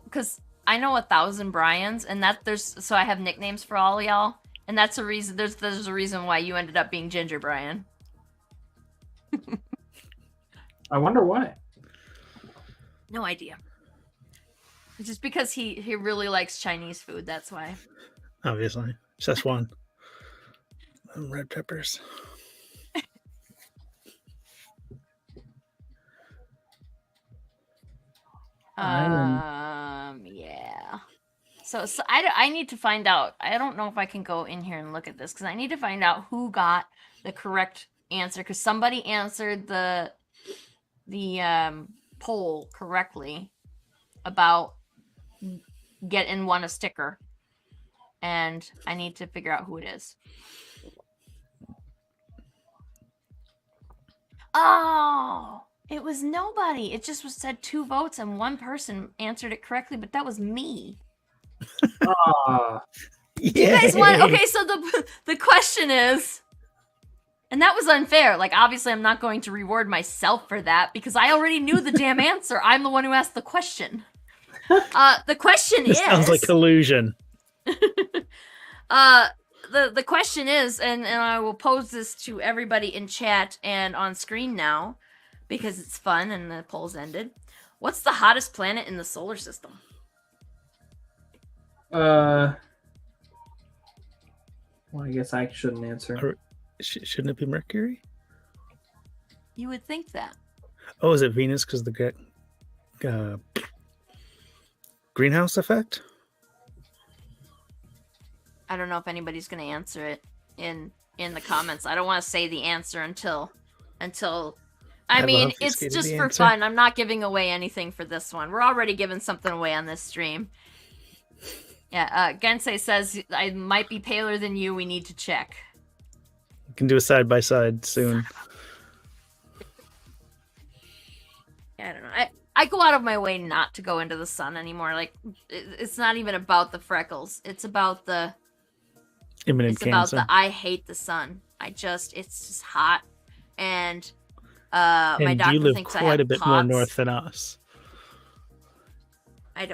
because I know 1,000 Brians, and so I have nicknames for all y'all, and that's a reason. There's a reason why you ended up being Ginger Brian. I wonder why. No idea. It's just because he really likes Chinese food. That's why. Obviously, Szechuan. Red peppers. Yeah. So I need to find out. I don't know if I can go in here and look at this because I need to find out who got the correct answer, because somebody answered the poll correctly about getting one a sticker, and I need to figure out who it is. Oh, it was nobody. It just said 2 votes and 1 person answered it correctly, but that was me. You guys want? Okay, so the question is, and that was unfair. Like, obviously, I'm not going to reward myself for that because I already knew the damn answer. I'm the one who asked the question. The question is. Sounds like collusion. The question is, and I will pose this to everybody in chat and on screen now, because it's fun and the poll's ended. What's the hottest planet in the solar system? Well, I guess I shouldn't answer. Shouldn't it be Mercury? You would think that. Oh, is it Venus because of the greenhouse effect? I don't know if anybody's going to answer it in the comments. I don't want to say the answer until I mean, it's just for fun. I'm not giving away anything for this one. We're already giving something away on this stream. Yeah, Gensei says, I might be paler than you. We need to check. You can do a side-by-side soon. Yeah, I don't know. I go out of my way not to go into the sun anymore. Like, it's not even about the freckles. It's about the... Imminent cancer. I hate the sun. It's just hot. And my doctor thinks I have quite a bit POTS. more north than us.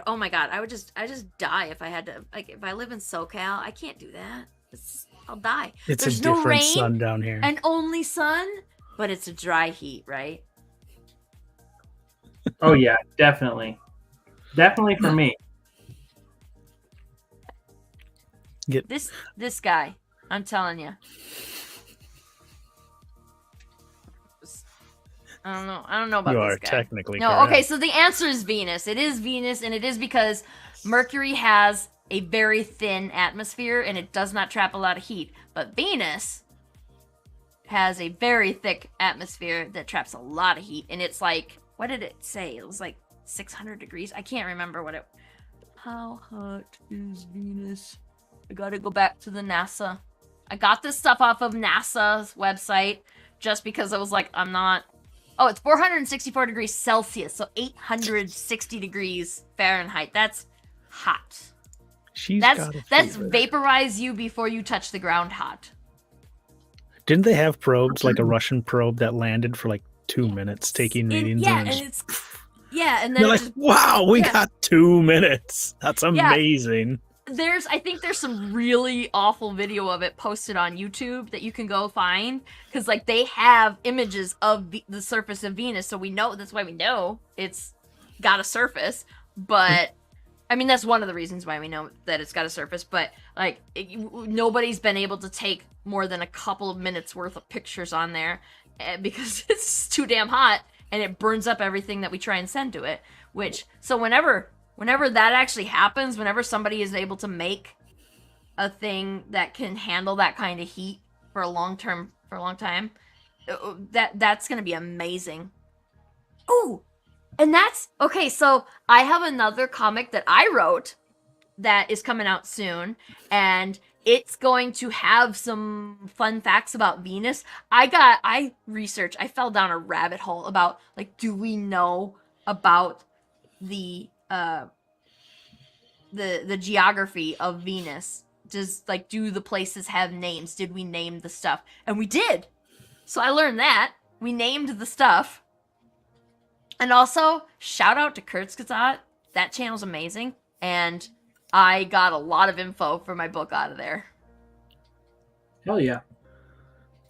Oh my god, I just die if I had to. Like, if I live in SoCal, I can't do that. I'll die. There's no different rain sun down here. And only sun, but it's a dry heat, right? Oh yeah, definitely for me. This guy, I'm telling you. I don't know about you this are guy. Technically no. correct. Okay, so the answer is Venus. It is Venus, and it is because Mercury has a very thin atmosphere and it does not trap a lot of heat. But Venus has a very thick atmosphere that traps a lot of heat, and it's like, what did it say? It was like 600 degrees. I can't remember what it. How hot is Venus? I gotta go back to the NASA. I got this stuff off of NASA's website just because I was like, I'm not. Oh, it's 464 degrees Celsius, so 860 degrees Fahrenheit. That's hot. That's vaporize you before you touch the ground hot. Didn't they have probes, like a Russian probe that landed for like 2 minutes taking readings? And then they're like, wow, we got 2 minutes. That's amazing. Yeah. I think there's some really awful video of it posted on YouTube that you can go find, because like they have images of the surface of Venus, so we know, that's why we know it's got a surface. But I mean, that's one of the reasons why we know that it's got a surface, but like nobody's been able to take more than a couple of minutes worth of pictures on there because it's too damn hot and it burns up everything that we try and send to it. So whenever that actually happens, whenever somebody is able to make a thing that can handle that kind of heat for a long time, that's gonna be amazing. Ooh, and that's okay. So I have another comic that I wrote that is coming out soon, and it's going to have some fun facts about Venus. I fell down a rabbit hole about, like, do we know about the geography of Venus? Do the places have names? Did we name the stuff? And we did. So I learned that. We named the stuff. And also, shout out to Kurzgesagt. That channel's amazing. And I got a lot of info for my book out of there. Hell yeah.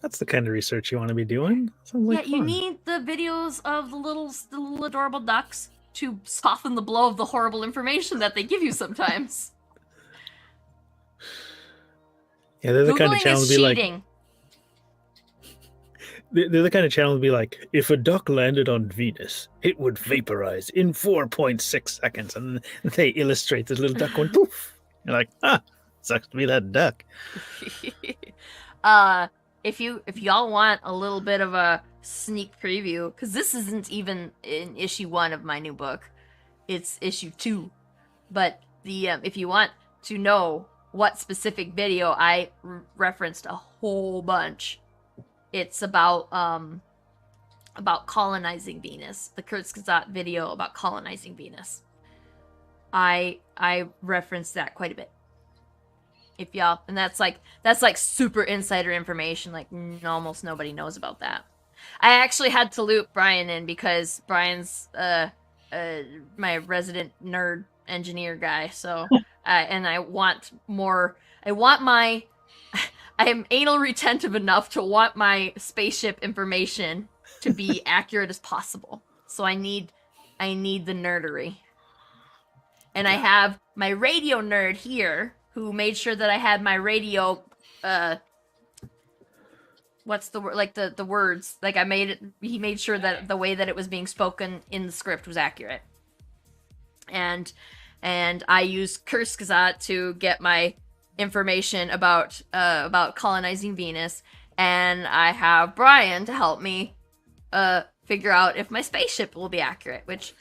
That's the kind of research you want to be doing. Sounds like you fun. need the videos of the little adorable ducks to soften the blow of the horrible information that they give you sometimes. Yeah, they're the kind of Googling channel to is be cheating. like. They're the kind of channel to be like, if a duck landed on Venus, it would vaporize in 4.6 seconds, and they illustrate this little duck going poof. You're like, sucks to be that duck. If y'all want a little bit of a sneak preview, because this isn't even in issue 1 of my new book, it's issue 2. But if you want to know what specific video I referenced a whole bunch, it's about colonizing Venus. The Kurzgesagt video about colonizing Venus. I referenced that quite a bit. If y'all, and that's like super insider information. Like almost nobody knows about that. I actually had to loop Brian in because Brian's my resident nerd engineer guy. So and I am anal retentive enough to want my spaceship information to be accurate as possible. So I need the nerdery. And I have my radio nerd here who made sure that I had my radio what's the word, like the words, like he made sure that the way that it was being spoken in the script was accurate. And I used Kurzgesagt to get my information about colonizing Venus, and I have Brian to help me figure out if my spaceship will be accurate, which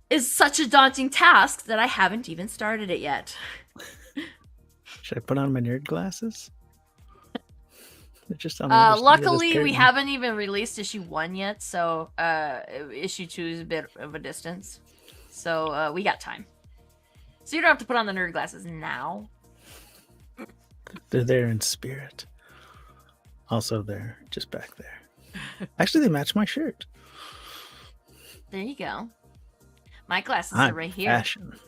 is such a daunting task that I haven't even started it yet. Should I put on my nerd glasses? They're just on luckily, we haven't even released issue 1 yet, so issue 2 is a bit of a distance. So we got time. So you don't have to put on the nerd glasses now. They're there in spirit. Also, they're just back there. Actually, they match my shirt. There you go. My glasses are right here. Fashion.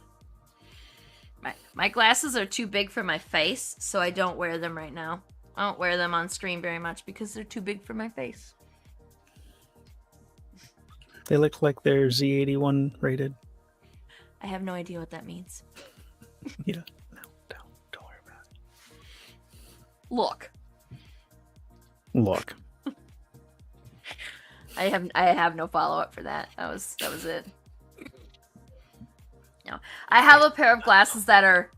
My glasses are too big for my face, so I don't wear them right now. I don't wear them on screen very much because they're too big for my face. They look like they're Z81 rated. I have no idea what that means. Yeah, no, don't worry about it. Look. I have no follow up for that. That was it. No, I have a pair of glasses that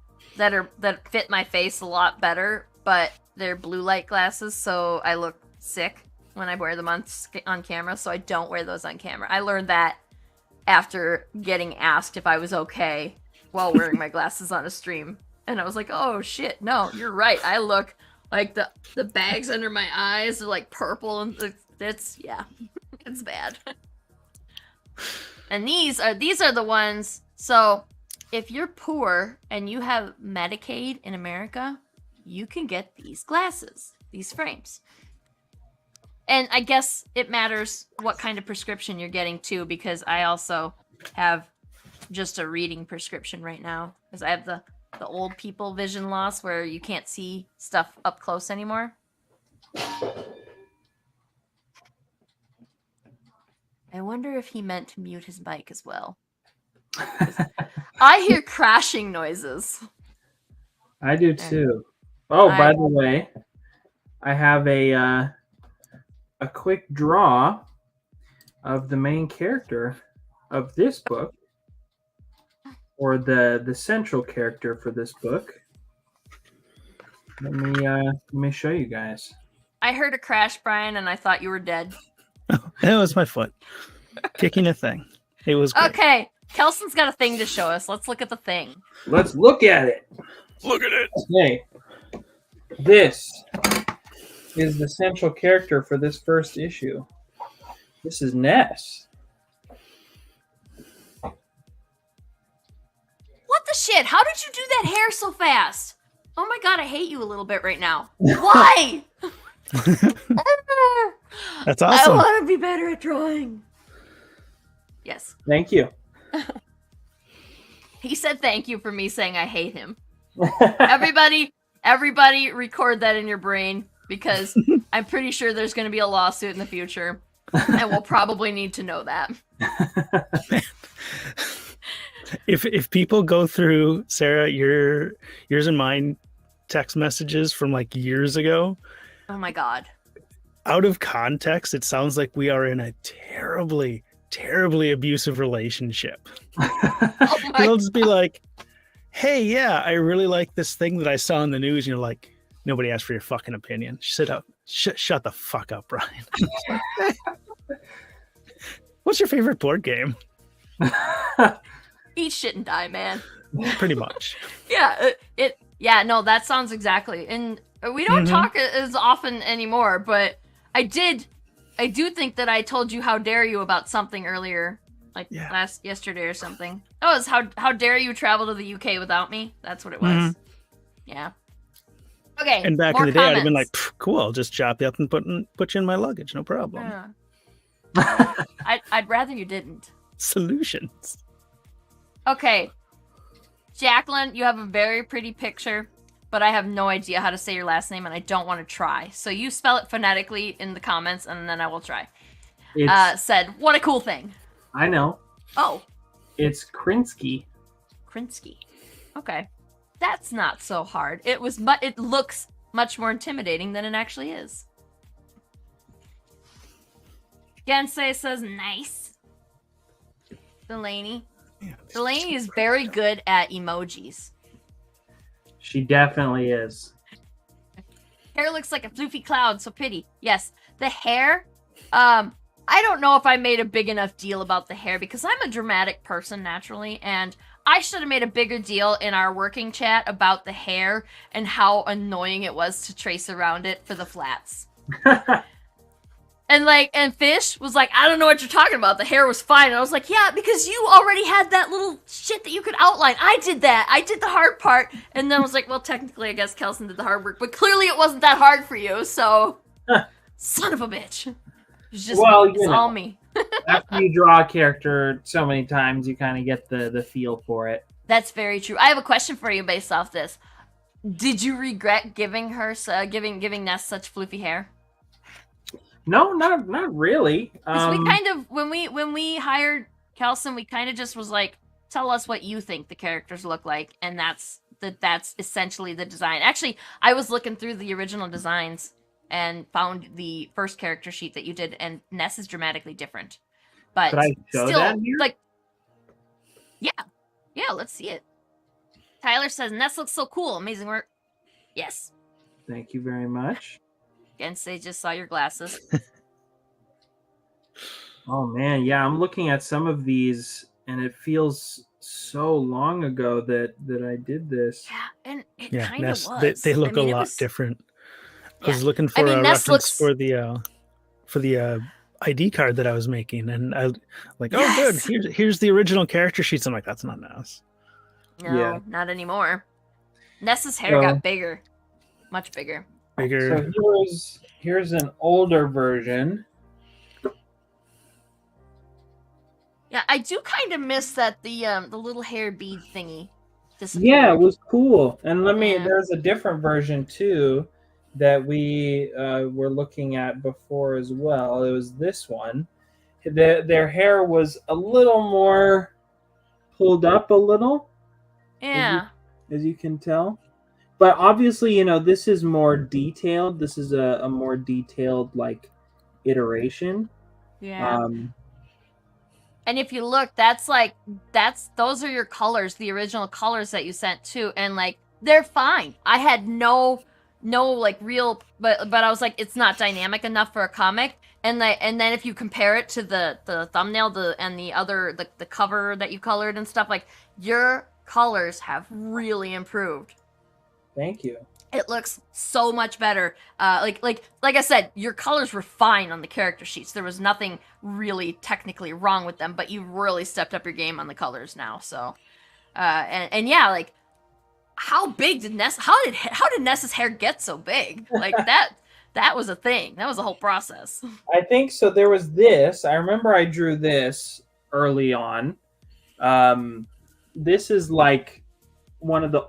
fit my face a lot better, but they're blue light glasses, so I look sick when I wear them on camera. So I don't wear those on camera. I learned that after getting asked if I was okay while wearing my glasses on a stream, and I was like, "Oh shit, no, you're right. I look like the bags under my eyes are like purple, and it's it's bad." And these are the ones. So if you're poor and you have Medicaid in America, you can get these glasses, these frames. And I guess it matters what kind of prescription you're getting too, because I also have just a reading prescription right now, because I have the old people vision loss where you can't see stuff up close anymore. I wonder if he meant to mute his mic as well. I hear crashing noises. I do too. Oh, by the way, I have a quick draw of the main character of this book, or the central character for this book. Let me show you guys. I heard a crash, Brian, and I thought you were dead. Oh, that was my foot kicking a thing. It was great. Okay. Kelson's got a thing to show us. Let's look at the thing. Let's look at it. Look at it. Okay. This is the central character for this first issue. This is Ness. What the shit? How did you do that hair so fast? Oh my god, I hate you a little bit right now. Why? That's awesome. I want to be better at drawing. Yes. Thank you. He said thank you for me saying I hate him. Everybody record that in your brain, because I'm pretty sure there's going to be a lawsuit in the future, and we'll probably need to know that. If people go through, Sarah, yours and mine text messages from like years ago. Oh my god. Out of context, it sounds like we are in a terribly, terribly abusive relationship. They'll just be like, hey, yeah, I really like this thing that I saw in the news. And you're like, nobody asked for your fucking opinion. Shut up. Shut the fuck up, Brian. What's your favorite board game? Eat shit and die, man. Pretty much. Yeah, no, that sounds exactly. And we don't talk as often anymore, but I do think that I told you how dare you about something earlier, like yesterday or something. Oh, it was how dare you travel to the UK without me? That's what it was. Yeah. Okay. And back in the day, I'd have been like, cool, I'll just chop you up and put you in my luggage, no problem. Yeah. I'd rather you didn't. Solutions. Okay. Jacqueline, you have a very pretty picture, but I have no idea how to say your last name, and I don't want to try. So you spell it phonetically in the comments, and then I will try. Said, what a cool thing. I know. Oh. It's Krinsky. Krinsky. Okay. That's not so hard. It looks much more intimidating than it actually is. Gensei says, nice. Delaney. Yeah, Delaney is very good at emojis. She definitely is. Hair looks like a floofy cloud, so pity. Yes, the hair. I don't know if I made a big enough deal about the hair, because I'm a dramatic person naturally, and I should have made a bigger deal in our working chat about the hair and how annoying it was to trace around it for the flats. And Fish was like, I don't know what you're talking about. The hair was fine. And I was like, yeah, because you already had that little shit that you could outline. I did that. I did the hard part. And then I was like, well, technically, I guess Kelson did the hard work. But clearly it wasn't that hard for you. So, son of a bitch. It's just all me. After you draw a character so many times, you kind of get the feel for it. That's very true. I have a question for you based off this. Did you regret giving her giving Ness such floofy hair? No, not really. We kind of when we hired Kelson, we kind of just was like, tell us what you think the characters look like, and that's essentially the design. Actually, I was looking through the original designs and found the first character sheet that you did, and Ness is dramatically different. But could I show still, that here? like, Yeah, let's see it. Tyler says, Ness looks so cool. Amazing work. Yes. Thank you very much. Against they just saw your glasses. Oh man, yeah, I'm looking at some of these and it feels so long ago that I did this. Yeah, and it Yeah, kind of Ness, was. they look I mean, a lot was, different. I yeah. was looking for a Ness reference looks... for the ID card that I was making, and I like, oh, Yes! good. Here's the original character sheets. I'm like, that's not Ness. No, Yeah. not anymore. Ness's hair So- got bigger. Much bigger. Bigger. So here's an older version. Yeah, I do kind of miss that the little hair bead thingy disappeared. Yeah, it was cool. And Yeah. there's a different version too that we were looking at before as well. It was this one. Their hair was a little more pulled up a little, Yeah. as you can tell. But obviously, you know, this is more detailed. This is a more detailed like iteration. Yeah. And if you look, those are your colors, the original colors that you sent too, and like they're fine. I had no like real, but I was like, it's not dynamic enough for a comic. And then if you compare it to the thumbnail, and the other the cover that you colored and stuff, like your colors have really improved. Thank you. It looks so much better. Like I said, your colors were fine on the character sheets. There was nothing really technically wrong with them, but you really stepped up your game on the colors now. So, and yeah, like how big did Ness? How did Ness's hair get so big? Like that was a thing. That was a whole process. I think so. There was this. I remember I drew this early on. This is like one of the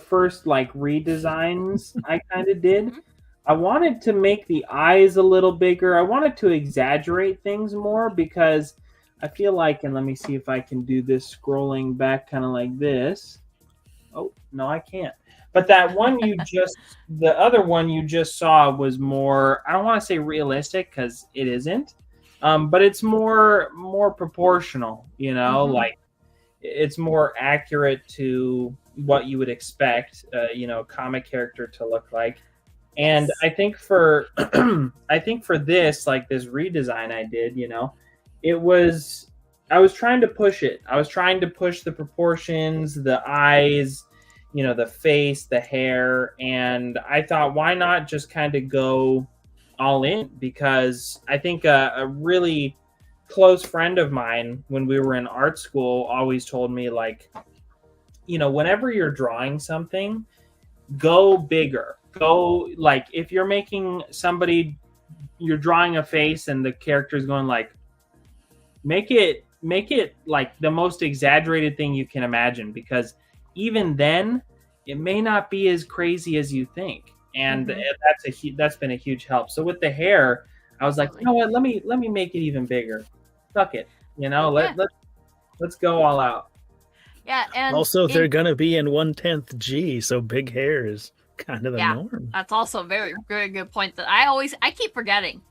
first like redesigns I kind of did. Mm-hmm. I wanted to make the eyes a little bigger. I wanted to exaggerate things more because I feel like, and let me see if I can do this scrolling back kind of like this. Oh, no, I can't. But that one the other one you just saw was more, I don't want to say realistic because it isn't, but it's more proportional, you know, Mm-hmm. like it's more accurate to what you would expect, comic character to look like. And Yes. I think for this, like this redesign I did, you know, I was trying to push it. I was trying to push the proportions, the eyes, you know, the face, the hair, and I thought, why not just kind of go all in? Because I think a really close friend of mine when we were in art school always told me, like, you know, whenever you're drawing something, go bigger. Go, like, if you're making somebody, you're drawing a face and the character is going like, make it like the most exaggerated thing you can imagine, because even then it may not be as crazy as you think. And that's been a huge help. So with the hair, I was like, you know what, let me make it even bigger. Fuck it, you know, let's go all out. Yeah, and Also, they're gonna be in 1/10 G, so big hair is kind of the norm. That's also a very, very good point that I keep forgetting.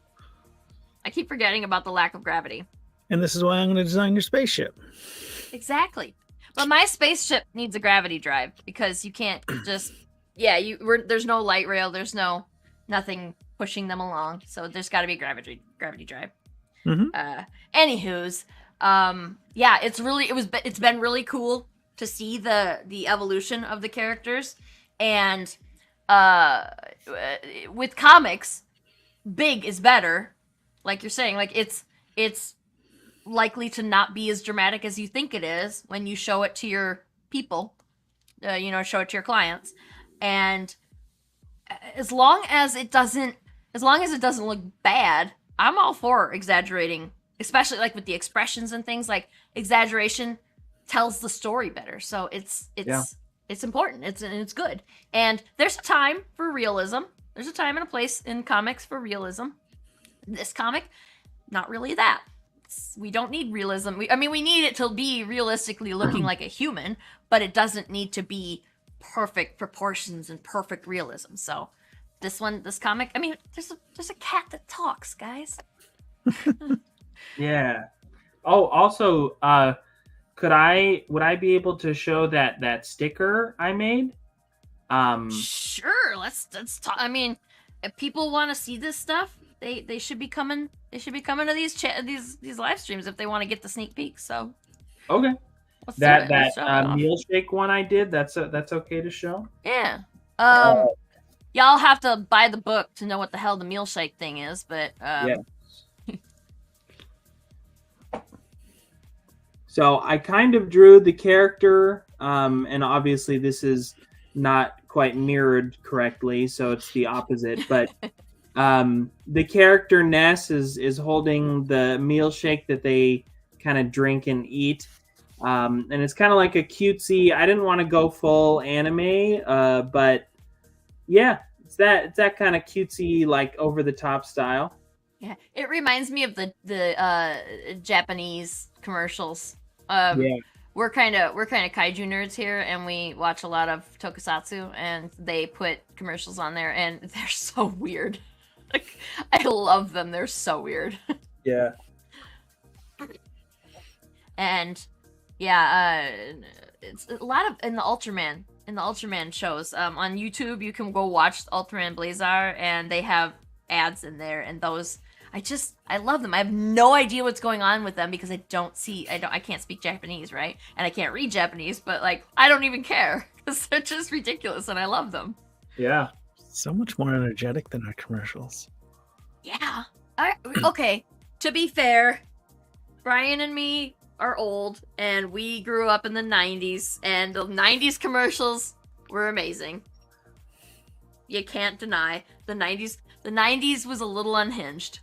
I keep forgetting about the lack of gravity. And this is why I'm going to design your spaceship. Exactly. But my spaceship needs a gravity drive because you can't just there's no light rail, there's nothing pushing them along, so there's got to be a gravity drive. Mm-hmm. Anywho's, it's been really cool to see the evolution of the characters, and with comics, big is better. Like you're saying, like it's likely to not be as dramatic as you think it is when you show it to your people, show it to your clients. And as long as it doesn't look bad, I'm all for exaggerating, especially like with the expressions and things. Like exaggeration tells the story better. So it's important. It's good. And there's a time for realism. There's a time and a place in comics for realism. This comic, not really that. We don't need realism. We need it to be realistically looking like a human, but it doesn't need to be perfect proportions and perfect realism. So this comic, there's a cat that talks, guys. Yeah. Oh, also, would I be able to show that sticker I made? Sure. Let's talk. I mean, if people want to see this stuff, they should be coming. They should be coming to these live streams if they want to get the sneak peek. So okay. let's do That it. Let's show it off. meal shake one I did. That's okay to show. Yeah. Y'all have to buy the book to know what the hell the meal shake thing is, but yeah. So I kind of drew the character, and obviously this is not quite mirrored correctly, so it's the opposite. But the character Ness is holding the meal shake that they kind of drink and eat, and it's kind of like a cutesy. I didn't want to go full anime, but yeah, it's that kind of cutesy, like over the top style. Yeah, it reminds me of the Japanese commercials. Yeah. We're kind of kaiju nerds here, and we watch a lot of tokusatsu, and they put commercials on there, and they're so weird. Like, I love them. They're so weird. Yeah. And yeah, it's a lot of in the Ultraman shows. On YouTube, you can go watch Ultraman Blazar, and they have ads in there, and those. I love them. I have no idea what's going on with them because I can't speak Japanese, right? And I can't read Japanese, but like, I don't even care because they're just ridiculous and I love them. Yeah. So much more energetic than our commercials. Yeah. Okay. To be fair, Brian and me are old and we grew up in the 90s and the 90s commercials were amazing. You can't deny the 90s. The 90s was a little unhinged.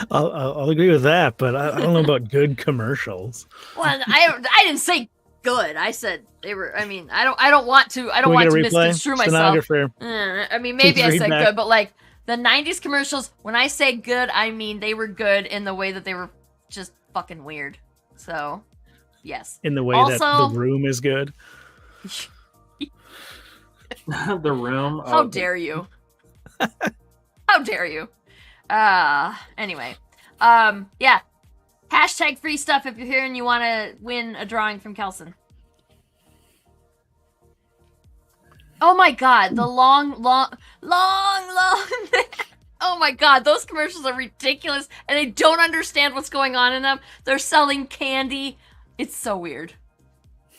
I'll agree with that, but I don't know about good commercials. Well, I didn't say good. I said they were. I mean, I don't want to misconstrue myself. I mean, maybe I said good, but like the '90s commercials, when I say good, I mean they were good in the way that they were just fucking weird. So, yes. In the way that The Room is good. The Room. How dare you? How dare you? Anyway. Yeah. Hashtag free stuff if you're here and you want to win a drawing from Kelson. Oh my god, the long. Oh my god, those commercials are ridiculous and I don't understand what's going on in them. They're selling candy. It's so weird.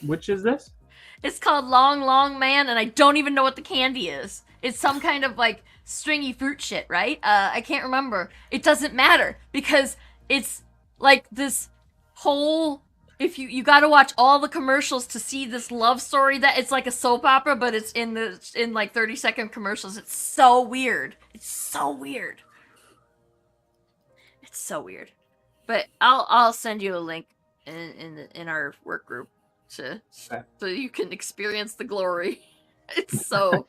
Which is this? It's called Long Man and I don't even know what the candy is. It's some kind of like stringy fruit shit, right? I can't remember. It doesn't matter because it's like this whole. If you got to watch all the commercials to see this love story that it's like a soap opera, but it's in like 30-second commercials. It's so weird. It's so weird. It's so weird. But I'll send you a link in our work group so you can experience the glory. It's so.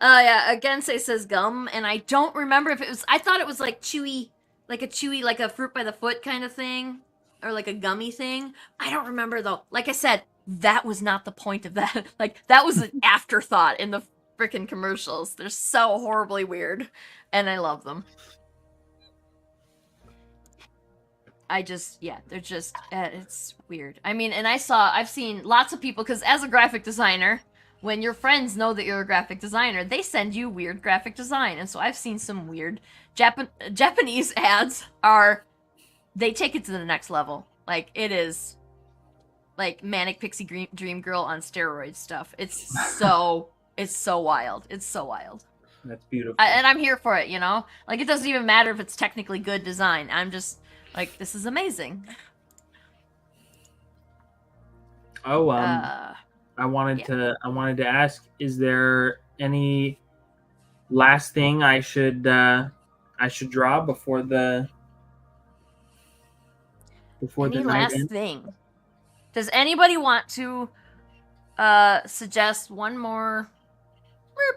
Yeah, Gensei says gum, and I don't remember if it was. I thought it was like chewy, like a fruit by the foot kind of thing, or like a gummy thing. I don't remember though. Like I said, that was not the point of that. Like that was an afterthought in the freaking commercials. They're so horribly weird, and I love them. They're just, it's weird. I mean, and I've seen lots of people, because as a graphic designer, when your friends know that you're a graphic designer, they send you weird graphic design. And so I've seen some weird Japanese ads they take it to the next level. Like, it is like Manic Pixie Dream Girl on steroids stuff. It's so wild. It's so wild. That's beautiful. And I'm here for it, you know? Like, it doesn't even matter if it's technically good design. I'm just like, this is amazing. Oh, I wanted to ask, is there any last thing I should draw before the night ends? Thing? Does anybody want to suggest one more,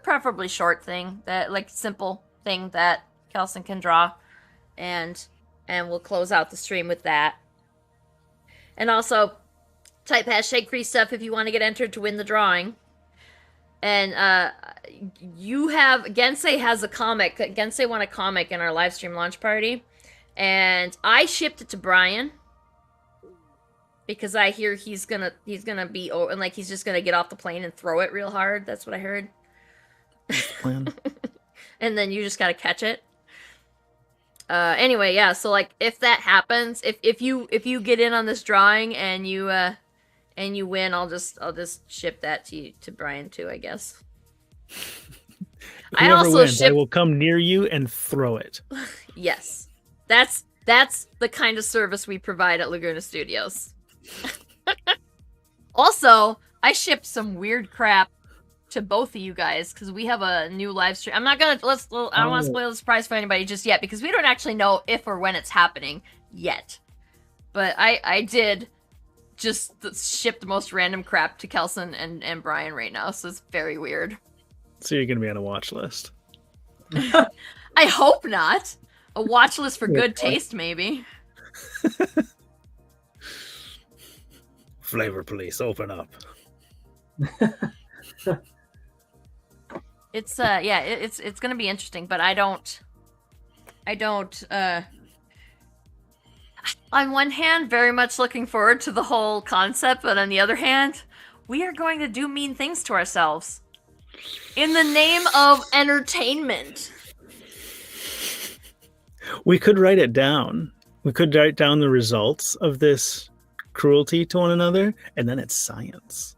preferably short thing, that like simple thing that Kelson can draw, and we'll close out the stream with that. And also, type hashtag free stuff if you want to get entered to win the drawing. And Gensei has a comic. Gensei won a comic in our live stream launch party, and I shipped it to Brian. because I hear he's gonna be and like he's just gonna get off the plane and throw it real hard. That's what I heard. Plan. And then you just gotta catch it. Anyway, yeah. So like, if that happens, if you get in on this drawing and you win, I'll just ship that to Brian too, I guess. Whoever wins, I will come near you and throw it. Yes, that's the kind of service we provide at Laguna Studios. Also, I shipped some weird crap to both of you guys because we have a new live stream. I'm not gonna I don't want to spoil the surprise for anybody just yet because we don't actually know if or when it's happening yet. But I did just ship the most random crap to Kelson and Brian right now, so it's very weird. So you're gonna be on a watch list. I hope not. A watch list for good taste, maybe. Flavor Police, open up. It's it's gonna be interesting, but I don't on one hand very much looking forward to the whole concept, but on the other hand, we are going to do mean things to ourselves in the name of entertainment. We could write it down. We could write down the results of this cruelty to one another, and then it's science.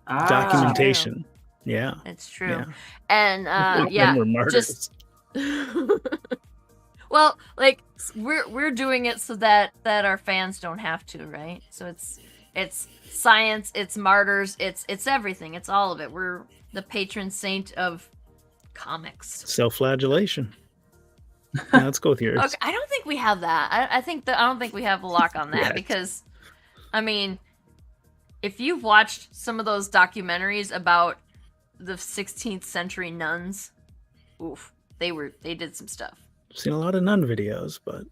Documentation. Yeah. It's true. Yeah. And then we're martyrs. Well, like we're doing it so that our fans don't have to, right? So it's science, it's martyrs, it's everything. It's all of it. We're the patron saint of comics. Self-flagellation. Yeah, let's go with yours. Okay, I don't think we have that. I don't think we have a lock on that because, I mean, if you've watched some of those documentaries about the 16th century nuns, oof, they did some stuff. I've seen a lot of nun videos, but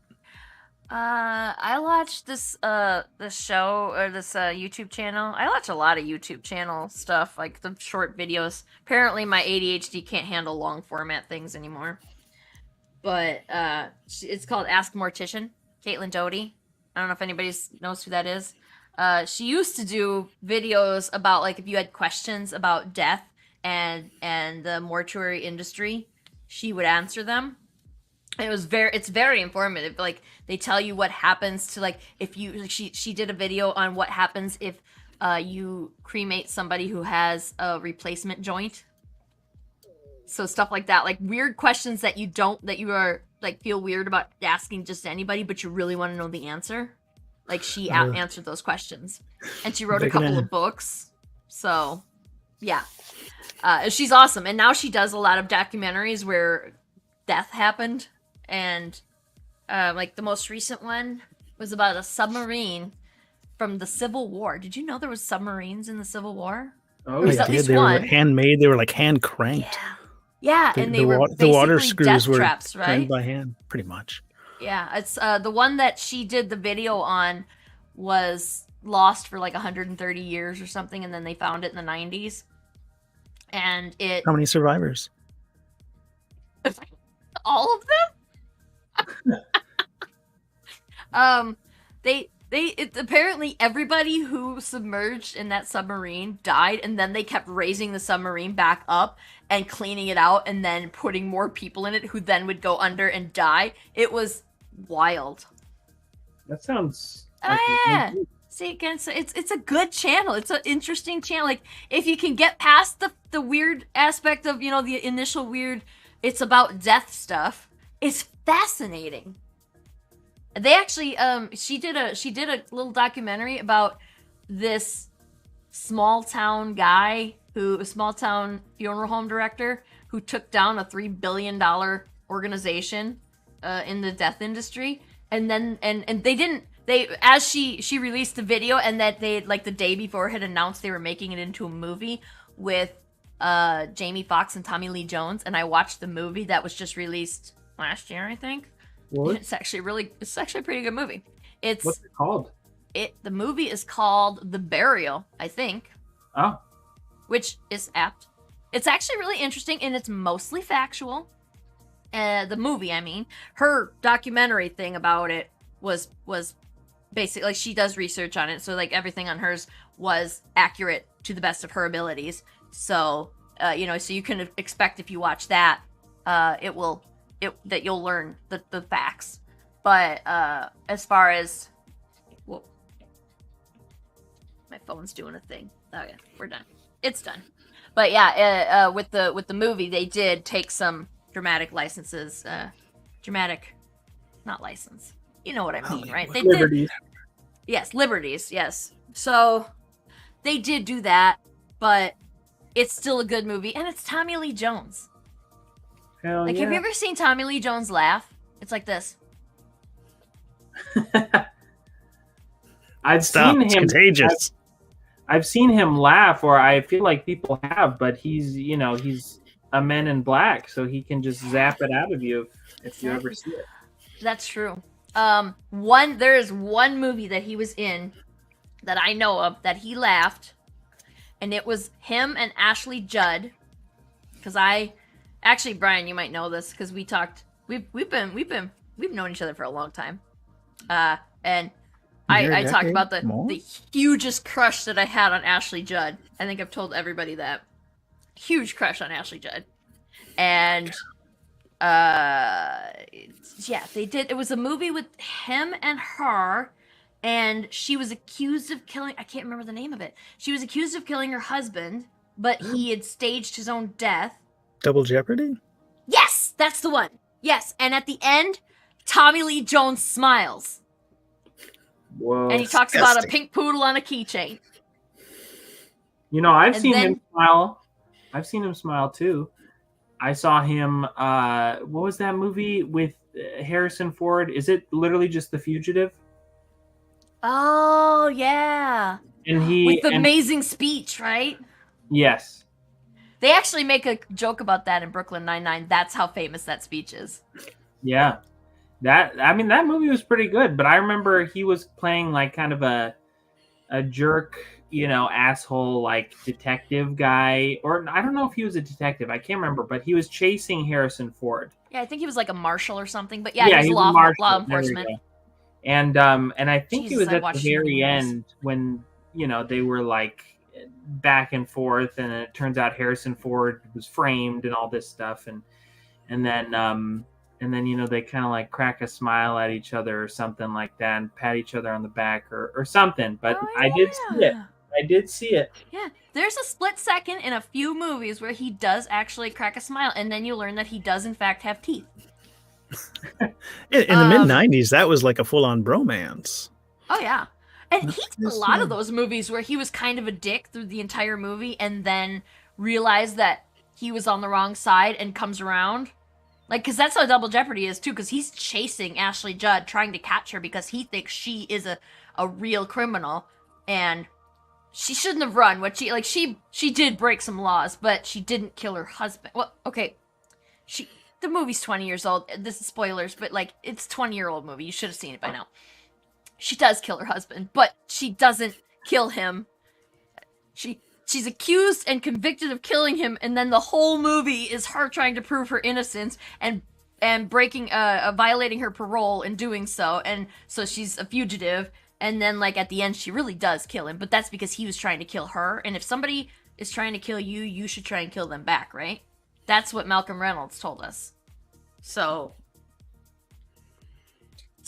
I watched this show or this YouTube channel. I watch a lot of YouTube channel stuff, like the short videos. Apparently my ADHD can't handle long format things anymore. But it's called Ask Mortician, Caitlin Doty. I don't know if anybody knows who that is. She used to do videos about like if you had questions about death and the mortuary industry, she would answer them. It's very informative. Like they tell you what happens to like if you she did a video on what happens if you cremate somebody who has a replacement joint. So stuff like that, like weird questions that you are like feel weird about asking just anybody, but you really want to know the answer. Like she answered those questions, and she wrote a couple of books. So, yeah, she's awesome. And now she does a lot of documentaries where death happened, and like the most recent one was about a submarine from the Civil War. Did you know there was submarines in the Civil War? Oh, yeah, they were handmade. They were like hand cranked. Yeah, and they were the water screws were traps, right? cranked by hand, pretty much. Yeah, it's the one that she did the video on was lost for like 130 years or something, and then they found it in the 90s. And it how many survivors? All of them. It's apparently everybody who submerged in that submarine died, and then they kept raising the submarine back up and cleaning it out and then putting more people in it who then would go under and die. It was wild. That sounds yeah. See, again, so it's a good channel. It's an interesting channel. Like if you can get past the weird aspect of, you know, the initial weird, it's about death stuff. It's fascinating. They actually she did a little documentary about this small town funeral home director who took down a $3 billion organization in the death industry, and then and as she released the video, and that they like the day before had announced they were making it into a movie with Jamie Foxx and Tommy Lee Jones, and I watched the movie that was just released last year, I think. What? It's actually a pretty good movie. What's it called? The movie is called The Burial, I think. Oh. Which is apt. It's actually really interesting, and it's mostly factual. The movie, I mean. Her documentary thing about it was basically, like, she does research on it, so like everything on hers was accurate to the best of her abilities. So so you can expect if you watch that, that you'll learn the facts. But as far as, whoa, my phone's doing a thing. Oh yeah, we're done. It's done. But yeah, with the movie, they did take some dramatic licenses. Dramatic, not license. You know what I mean, right? They Liberties. did. Yes, liberties. Yes. So they did do that, but it's still a good movie, and it's Tommy Lee Jones. Hell Like, yeah. have you ever seen Tommy Lee Jones laugh? It's like this. I've Stop. seen It's him. contagious. I've seen him laugh, or I feel like people have, but he's a Man in Black, so he can just zap it out of you if you ever see it. That's true. There is one movie that he was in that I know of that he laughed, and it was him and Ashley Judd. Because actually, Brian, you might know this because we talked. We've known each other for a long time. And I talked about the hugest crush that I had on Ashley Judd. I think I've told everybody that. Huge crush on Ashley Judd. And yeah, they did. It was a movie with him and her, and she was accused of killing. I can't remember the name of it. She was accused of killing her husband, but he had staged his own death. Double Jeopardy? Yes, that's the one. Yes, and at the end, Tommy Lee Jones smiles. Whoa. And he talks about a pink poodle on a keychain. I've seen him smile. I've seen him smile too. I saw him. What was that movie with Harrison Ford? Is it literally just The Fugitive? Oh yeah. And with the amazing speech, right? Yes. They actually make a joke about that in Brooklyn Nine-Nine. That's how famous that speech is. Yeah. That movie was pretty good, but I remember he was playing like kind of a jerk, asshole, like detective guy, or I don't know if he was a detective. I can't remember, but he was chasing Harrison Ford. Yeah, I think he was like a marshal or something. But yeah, he was law enforcement. And I think Jesus, it was at the very end when they were like back and forth, and it turns out Harrison Ford was framed and all this stuff, and then they kind of like crack a smile at each other or something like that, and pat each other on the back or something. But I did see it. I did see it. Yeah, there's a split second in a few movies where he does actually crack a smile, and then you learn that he does in fact have teeth. In the mid-90s, that was like a full-on bromance. Oh yeah. And he did a lot of those movies where he was kind of a dick through the entire movie and then realized that he was on the wrong side and comes around. Like, because that's how Double Jeopardy is, too, because he's chasing Ashley Judd, trying to catch her because he thinks she is a real criminal, and she shouldn't have run. She did break some laws, but she didn't kill her husband. Well, okay, the movie's 20 years old. This is spoilers, but, like, it's a 20-year-old movie. You should have seen it by now. She does kill her husband, but she doesn't kill him. She's accused and convicted of killing him, and then the whole movie is her trying to prove her innocence and violating her parole in doing so, and so she's a fugitive. And then, like, at the end, she really does kill him, but that's because he was trying to kill her. And if somebody is trying to kill you, you should try and kill them back, right? That's what Malcolm Reynolds told us. So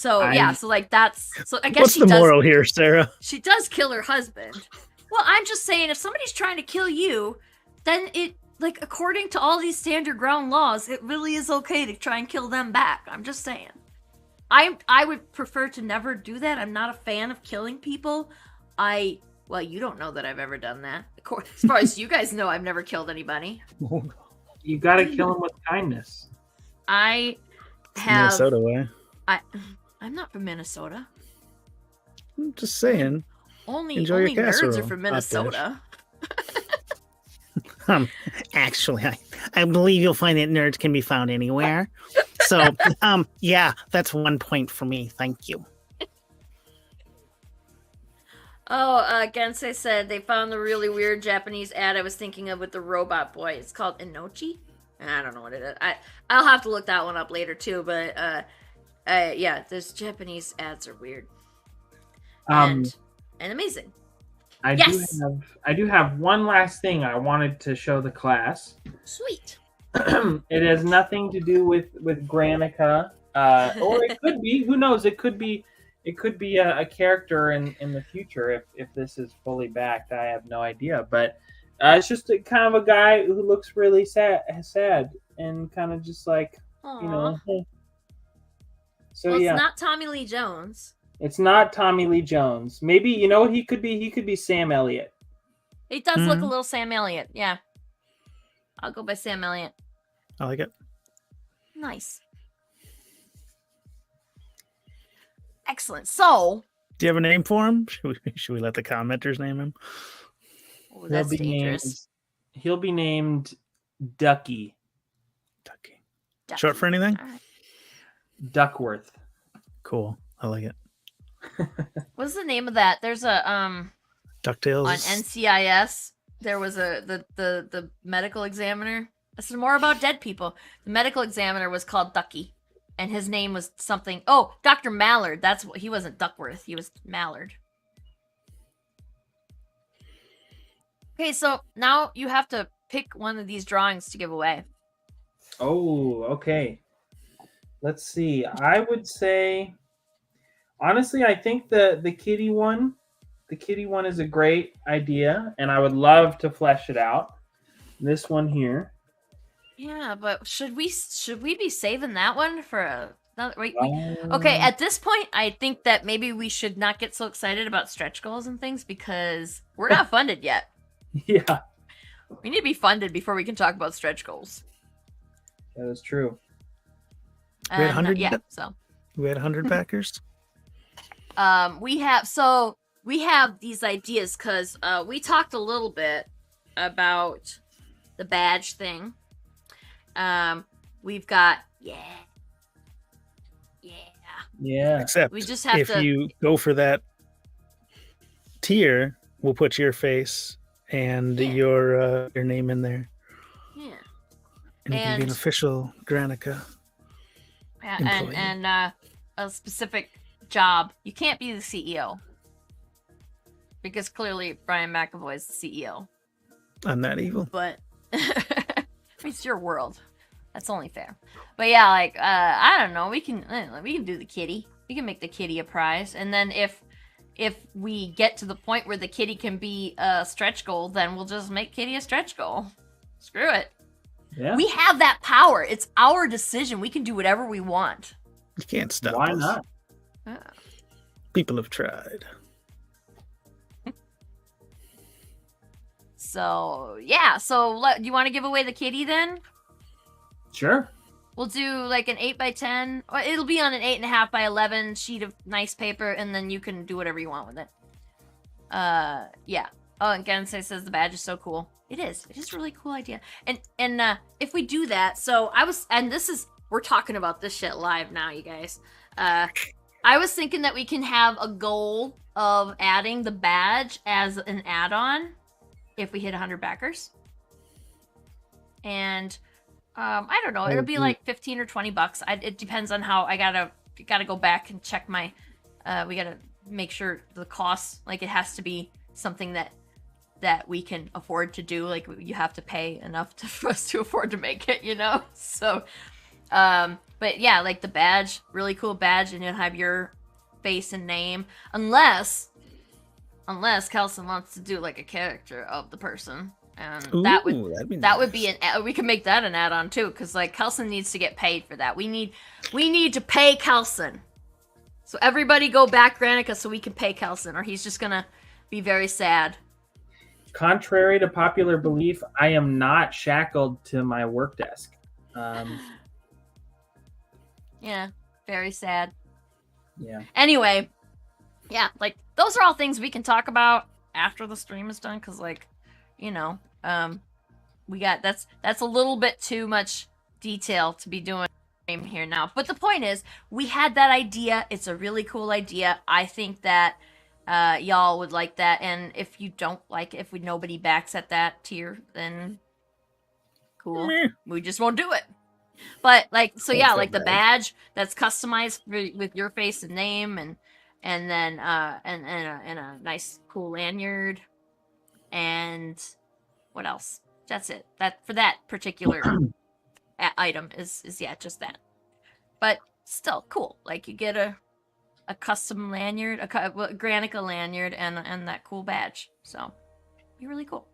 I guess what's the moral here, Sarah? She does kill her husband. Well, I'm just saying, if somebody's trying to kill you, then it, like, according to all these standard ground laws, it really is okay to try and kill them back. I'm just saying. I would prefer to never do that. I'm not a fan of killing people. Well, you don't know that I've ever done that. As far as you guys know, I've never killed anybody. You gotta kill them with kindness. I have... Minnesota way. I'm not from Minnesota. I'm just saying. Only nerds are from Minnesota. Actually, I believe you'll find that nerds can be found anywhere. So, yeah, that's 1 point for me. Thank you. Gensei said they found the really weird Japanese ad I was thinking of with the robot boy. It's called Inochi. I don't know what it is. I'll have to look that one up later too. But yeah, those Japanese ads are weird. and amazing. I do have one last thing I wanted to show the class. Sweet. It has nothing to do with Granica, or it could be. Who knows? It could be. It could be a character in the future if this is fully backed. I have no idea, but it's just a kind of a guy who looks really sad and kind of just like Aww. you know. So well, it's yeah, not Tommy Lee Jones. it's not Tommy Lee Jones. Maybe you know what he could be. He could be Sam Elliott. He does look a little Sam Elliott. Yeah, I'll go by Sam Elliott. I like it. Nice. Excellent. So, do you have a name for him? Should we let the commenters name him? Oh, that's dangerous. He'll be named Ducky. Ducky. Short for anything? Right. Duckworth. Cool. I like it. What's the name of that? There's a DuckTales on NCIS. There was the medical examiner. This is more about dead people. The medical examiner was called Ducky, and his name was something. Oh, Dr. Mallard. That's what he wasn't. Duckworth. He was Mallard. Okay, so now you have to pick one of these drawings to give away. Oh, okay. Let's see. I would say, honestly, I think the kitty one is a great idea, and I would love to flesh it out. This one here. Yeah, but should we be saving that one for wait, okay, at this point, I think that maybe we should not get so excited about stretch goals and things because we're not funded yet. Yeah. We need to be funded before we can talk about stretch goals. That is true. We had 100. Yeah, so we had 100 backers. We have these ideas because we talked a little bit about the badge thing. We've got yeah. Except we just have if you go for that tier, we'll put your face and your name in there. Yeah. And you can be an official Granica. employee. And a specific job. You can't be the CEO. Because clearly Brian McAvoy is the CEO. I'm not evil. But it's your world. That's only fair. But yeah, like I don't know, we can do the kitty. We can make the kitty a prize, and then if we get to the point where the kitty can be a stretch goal, then we'll just make kitty a stretch goal. Screw it. Yeah. We have that power. It's our decision. We can do whatever we want. You can't stop Why us. not? People have tried. So yeah. So do you want to give away the kitty then? Sure. We'll do like an 8x10. Or it'll be on an 8.5x11 sheet of nice paper, and then you can do whatever you want with it. Yeah. Oh, and Gensei says the badge is so cool. It is. It is a really cool idea. And if we do that, we're talking about this shit live now, you guys. I was thinking that we can have a goal of adding the badge as an add-on if we hit 100 backers. And I don't know. It'll be like $15 or $20. It depends on how I gotta go back and check my. We gotta make sure the costs. Like it has to be something that we can afford to do. Like you have to pay enough for us to afford to make it. You know. So, but yeah, like the badge, really cool badge, and you'll have your face and name, unless Kelson wants to do like a character of the person. And that would be we can make that an add-on too, because like Kelson needs to get paid for that. We need to pay Kelson. So everybody go back Granica so we can pay Kelson, or he's just gonna be very sad. Contrary to popular belief, I am not shackled to my work desk. Yeah, very sad. Yeah. Anyway, yeah, like those are all things we can talk about after the stream is done, because like, you know, we got that's a little bit too much detail to be doing here now. But the point is, we had that idea. It's a really cool idea. I think that y'all would like that. And if you don't like it, if nobody backs at that tier, then cool. We just won't do it. But like, so yeah, like the badge that's customized with your face and name, and and then and a nice cool lanyard, and what else? That's it. That for that particular item is yeah, just that. But still cool. Like you get a custom lanyard, a Granica lanyard, and that cool badge. So be really cool.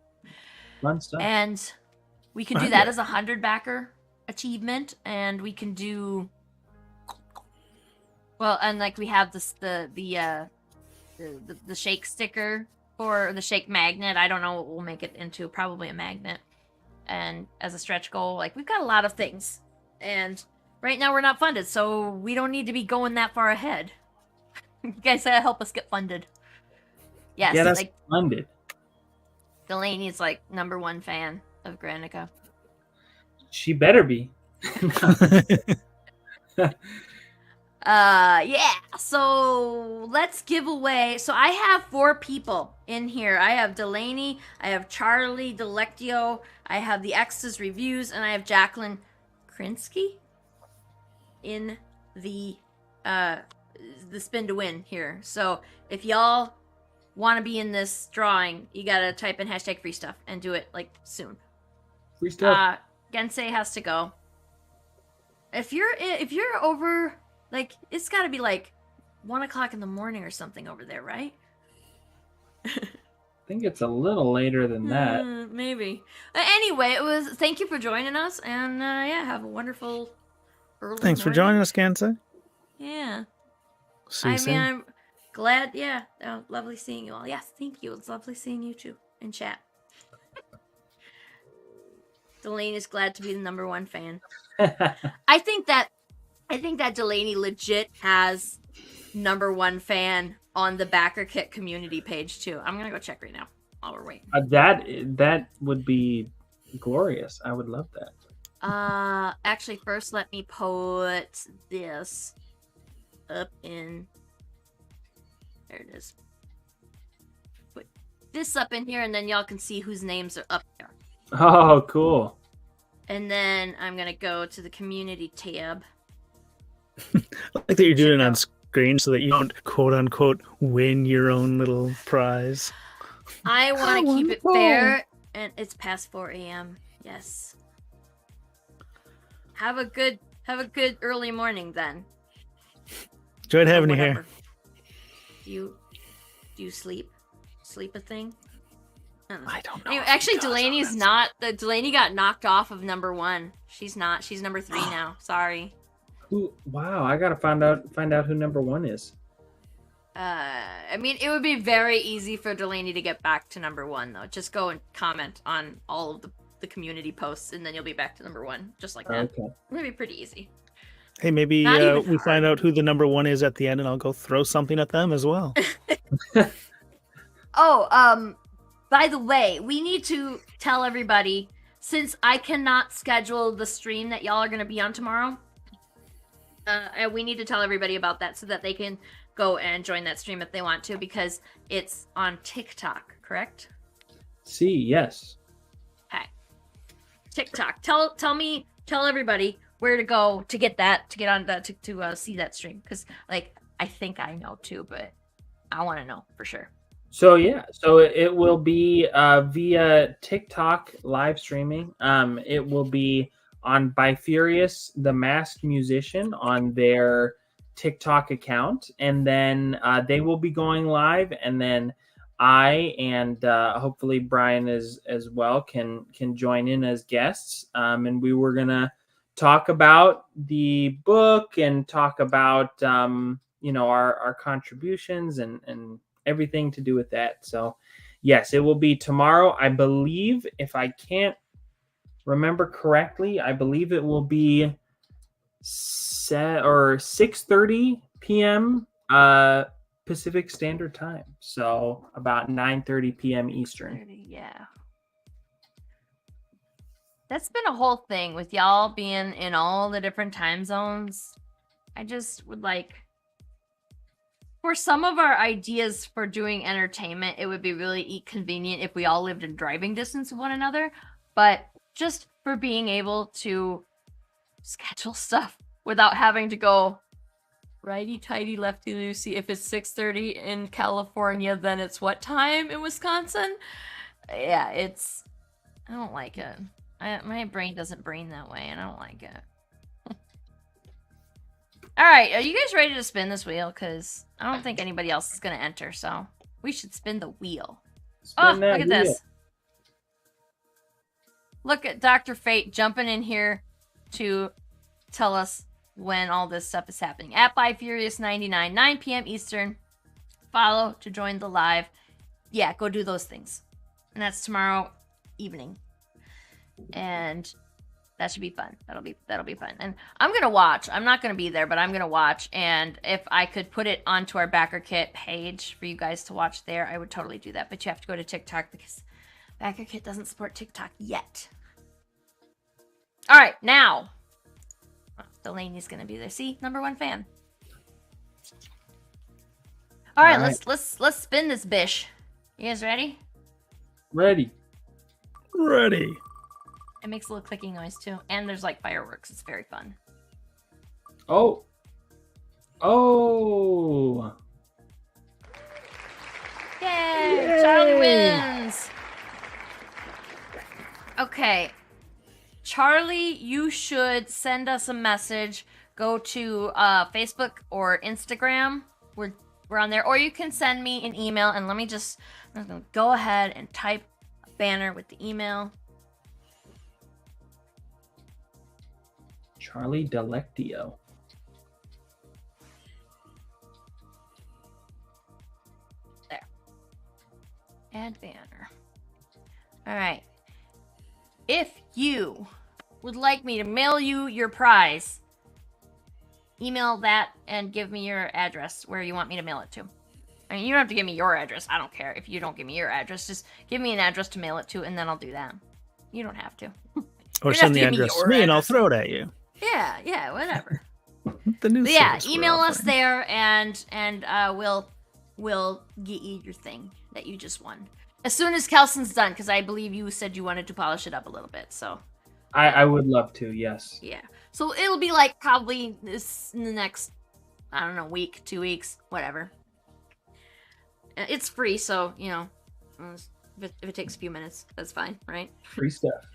Fun stuff. And we can do that as a 100 backer achievement, and we can do well, and like we have this the shake sticker or the shake magnet. I don't know what we'll make it into. Probably a magnet. And as a stretch goal, like we've got a lot of things, and right now we're not funded, so we don't need to be going that far ahead. You guys gotta help us get funded. Yes, Get us like funded. Delaney's like #1 fan of Granica. She better be. Yeah, so let's give away. So I have 4 people in here. I have Delaney, I have Charlie Delectio, I have the X's reviews, and I have Jacqueline Krinsky in the spin to win here. So if y'all want to be in this drawing, you gotta type in hashtag free stuff and do it like soon. Free stuff. Gensei has to go. If you're over, like, it's got to be like 1 o'clock in the morning or something over there, right? I think it's a little later than that. Maybe. Anyway, thank you for joining us, and yeah, have a wonderful early Thanks for morning. joining us, Kansai. Yeah. See you soon. I'm glad. Yeah, lovely seeing you all. Yes, thank you. It's lovely seeing you too in chat. Delaney is glad to be the #1 fan. I think that Delaney legit has #1 fan on the Backer Kit community page too. I'm gonna go check right now while we're waiting. That would be glorious. I would love that. Actually, first let me put this up in. There it is. Put this up in here, and then y'all can see whose names are up there. Oh, cool. And then I'm gonna go to the community tab. I like that you're doing it on screen so that you don't quote unquote win your own little prize. I want to keep it fair, and it's past 4 a.m. Yes. Have a good early morning then. Enjoyed having you Whatever. here. Do you sleep? Sleep a thing? I don't know. Anyway, actually, Delaney's not. Delaney got knocked off of #1. She's not. She's #3 now. Sorry. Wow, I gotta find out who #1 is. I mean, it would be very easy for Delaney to get back to #1 though. Just go and comment on all of the community posts, and then you'll be back to #1, just like that. Okay. It would be pretty easy. Hey, maybe Not even we hard. find out who the #1 is at the end, and I'll go throw something at them as well. Oh, by the way, we need to tell everybody, since I cannot schedule the stream that y'all are going to be on tomorrow, we need to tell everybody about that so that they can go and join that stream if they want to, because it's on TikTok, correct? See, yes. Okay. TikTok. Tell everybody where to go to get that, to get on that, to see that stream, because like I think I know too, but I want to know for sure. So yeah, so it will be via TikTok live streaming. It will be on by Furious the Masked Musician on their TikTok account, and then they will be going live, and then I and hopefully Brian as well can join in as guests. And we were gonna talk about the book and talk about our contributions and everything to do with that. So yes, it will be tomorrow. I believe, if I can't remember correctly, I believe it will be 6:30 p.m. Pacific Standard Time. So about 9:30 p.m. Eastern. Yeah. That's been a whole thing with y'all being in all the different time zones. I just would like, for some of our ideas for doing entertainment, it would be really convenient if we all lived in driving distance of one another. But just for being able to schedule stuff without having to go Righty-tighty, lefty-loosey. If it's 6:30 in California, then it's what time in Wisconsin? Yeah, it's... I don't like it. My brain doesn't brain that way, and I don't like it. Alright, are you guys ready to spin this wheel? Because I don't think anybody else is going to enter, so we should spin the wheel. Spin Look at this. Look at Dr. Fate jumping in here to tell us when all this stuff is happening. At ByFurious99, 9 p.m. Eastern. Follow to join the live. Yeah, go do those things. And that's tomorrow evening. And that should be fun. That'll be fun. And I'm gonna watch. I'm not gonna be there, but I'm gonna watch. And if I could put it onto our Backer Kit page for you guys to watch there, I would totally do that. But you have to go to TikTok because Backer Kit doesn't support TikTok yet. All right, now Delaney's gonna be there. See, #1 fan. All right, let's spin this bish. You guys ready? Ready. It makes a little clicking noise too, and there's like fireworks. It's very fun. Oh. Yay! Charlie wins. Okay. Charlie, you should send us a message. Go to Facebook or Instagram. We're on there. Or you can send me an email. And I'm just going to go ahead and type a banner with the email. Charlie Delectio. There. Add banner. All right. If you would like me to mail you your prize, email that and give me your address where you want me to mail it to. I mean, you don't have to give me your address. I don't care if you don't give me your address. Just give me an address to mail it to, and then I'll do that. You don't have to. Or send the address to me, and I'll throw it at you. Yeah, whatever. The news. Yeah, email us there, and we'll get you your thing that you just won as soon as Kelson's done, because I believe you said you wanted to polish it up a little bit. So I would love to. Yes. Yeah. So it'll be like probably this in the next, I don't know, week, 2 weeks, whatever. It's free, so you know, if it takes a few minutes, that's fine, right? Free stuff.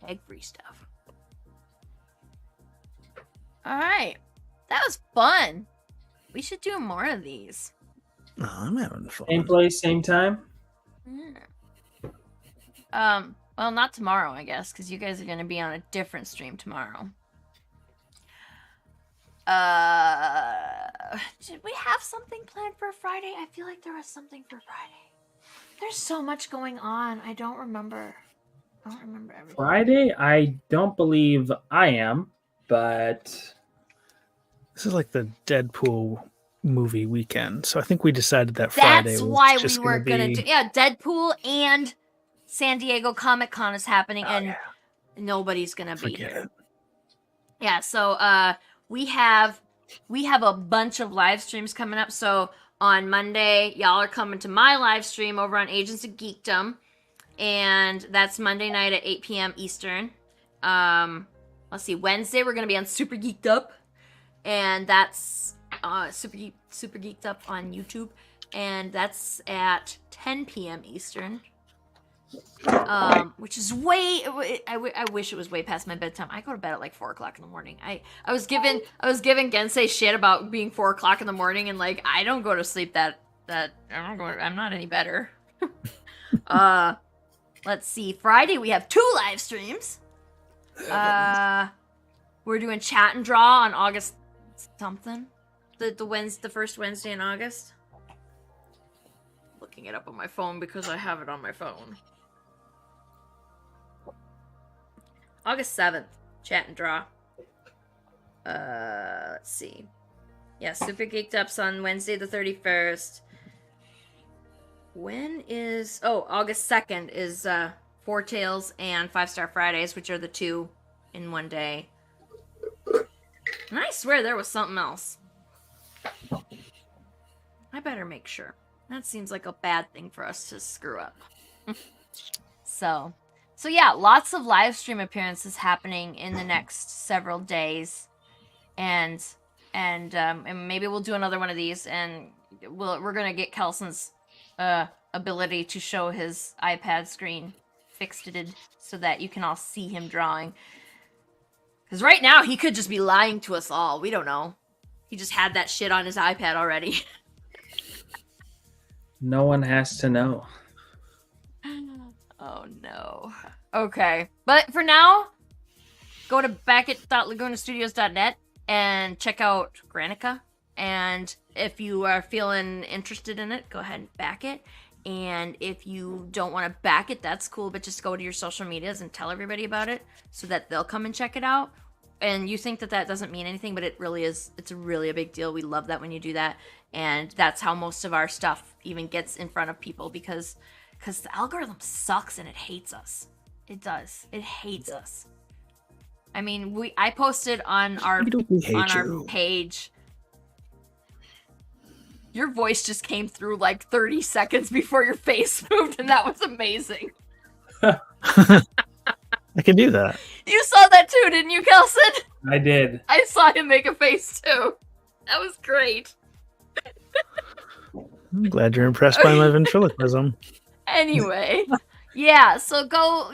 Egg free stuff. All right, that was fun. We should do more of these. Oh, I'm having fun. Same place, same time. Yeah. Well, not tomorrow, I guess, because you guys are going to be on a different stream tomorrow. Did we have something planned for Friday? I feel like there was something for Friday. There's so much going on. I don't remember. I don't remember everything. Friday? I don't believe I am, but this is like the Deadpool movie weekend, so I think we decided that Friday. That's was why just we weren't gonna do. Yeah, Deadpool and San Diego Comic Con is happening, and nobody's gonna be here. Yeah, so we have a bunch of live streams coming up. So on Monday, y'all are coming to my live stream over on Agents of Geekdom. And that's Monday night at 8 p.m. Eastern. Let's see. Wednesday, we're going to be on Super Geeked Up. And that's Super Geeked Up on YouTube. And that's at 10 p.m. Eastern. Which is way... I wish it was way past my bedtime. I go to bed at like 4 o'clock in the morning. I was giving Gensei shit about being 4 o'clock in the morning. And like, I don't go to sleep I'm not any better. Let's see. Friday we have 2 live streams. We're doing Chat and Draw on August something. The first Wednesday in August. Looking it up on my phone because I have it on my phone. August 7th, Chat and Draw. Let's see. Yeah, Super Geeked Up's on Wednesday the 31st. When is... Oh, August 2nd is Four Tales and 5 Star Fridays, which are the 2 in one day. And I swear there was something else. I better make sure. That seems like a bad thing for us to screw up. So yeah, lots of live stream appearances happening in the next several days. and maybe we'll do another one of these, and we're gonna get Kelson's ability to show his iPad screen fixed so that you can all see him drawing. Because right now he could just be lying to us all. We don't know. He just had that shit on his iPad already. No one has to know. Oh no. Okay, but for now, go to backit.lagunastudios.net and check out Granica. And if you are feeling interested in it, go ahead and back it. And if you don't want to back it, that's cool, but just go to your social medias and tell everybody about it so that they'll come and check it out. And you think that doesn't mean anything, but it really is. It's really a big deal. We love that when you do that. And that's how most of our stuff even gets in front of people, because the algorithm sucks and it hates us. It does. It hates us. I mean, I posted on our page. Your voice just came through like 30 seconds before your face moved, and that was amazing. I can do that. You saw that too, didn't you, Kelson? I did. I saw him make a face too. That was great. I'm glad you're impressed by my ventriloquism. Anyway, yeah, so go,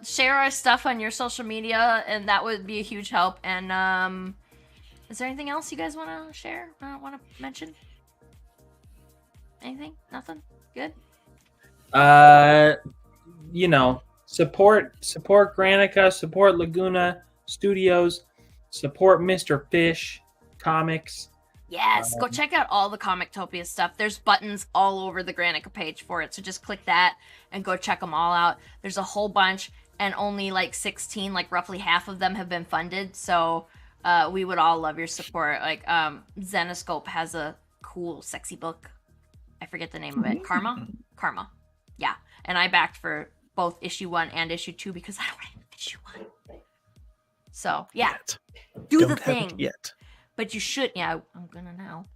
share our stuff on your social media, and that would be a huge help. And is there anything else you guys want to share? Want to mention? Anything? Nothing? Good? Support Granica, support Laguna Studios, support Mr. Fish Comics. Yes, go check out all the Comictopia stuff. There's buttons all over the Granica page for it, so just click that and go check them all out. There's a whole bunch, and only like 16, like roughly half of them have been funded, so we would all love your support. Like, Zenoscope has a cool, sexy book. I forget the name of it. Karma? Yeah, and I backed for both issue 1 and issue 2 because I don't have issue 1. So, yeah, do the thing. Yet. But you should, I'm gonna now.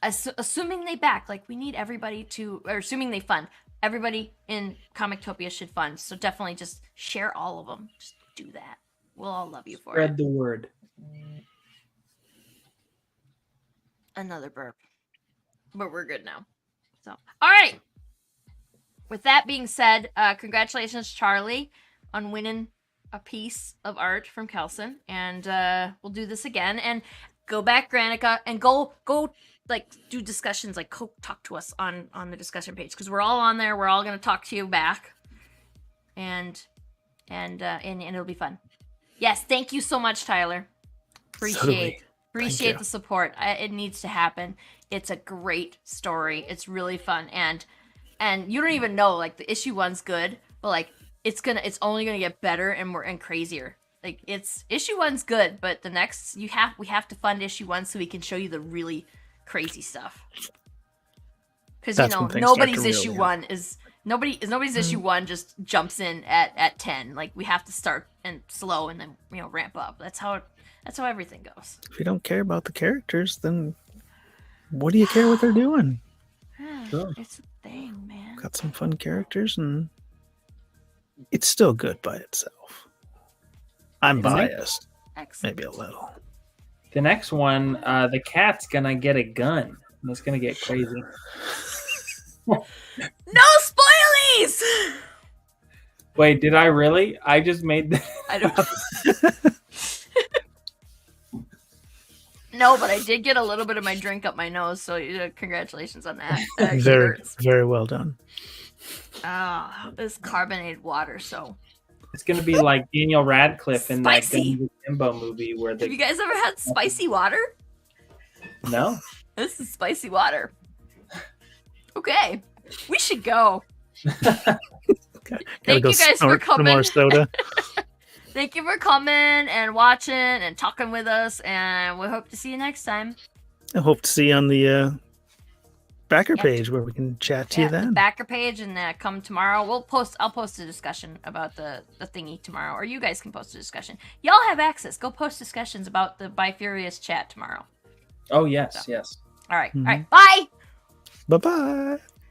Assuming they back, like, we need everybody to, or assuming they fund, everybody in Comictopia should fund. So definitely just share all of them. Just do that. We'll all love you for it. Spread the word. Another burp. But we're good now. So, all right. With that being said, congratulations, Charlie, on winning a piece of art from Kelson, and we'll do this again, and go back Granica and go like do discussions, like go talk to us on the discussion page, because we're all on there. We're all gonna talk to you back, and it'll be fun. Yes, thank you so much, Tyler. Appreciate the support. It needs to happen. It's a great story. It's really fun, and you don't even know, like, the issue 1's good, but like it's only gonna get better and more and crazier. Like, it's issue 1's good, but the next we have to fund issue 1 so we can show you the really crazy stuff. Because nobody's issue 1 is nobody's issue 1 just jumps in at 10. Like, we have to start and slow and then ramp up. That's how everything goes. If you don't care about the characters, then what do you care what they're doing? Sure. It's a thing, man. Got some fun characters, and it's still good by itself. I'm biased. Excellent. Maybe a little. The next one, the cat's gonna get a gun. And it's gonna get crazy. No spoilies! Wait, did I really? I just made that. I don't. No, but I did get a little bit of my drink up my nose, so congratulations on that. Very well done. It's carbonated water, so it's gonna be like Daniel Radcliffe in that Spicy. Guns Akimbo movie where Have you guys ever had spicy water? No. This is spicy water. Okay, we should go. Thank you guys for coming. Some more soda. Thank you for coming and watching and talking with us, and we hope to see you next time. I hope to see you on the backer page where we can chat to you then. The backer page, and come tomorrow. I'll post a discussion about the thingy tomorrow, or you guys can post a discussion. Y'all have access. Go post discussions about the Bifurious chat tomorrow. Oh yes, yes. All right, all right. Bye. Bye-bye.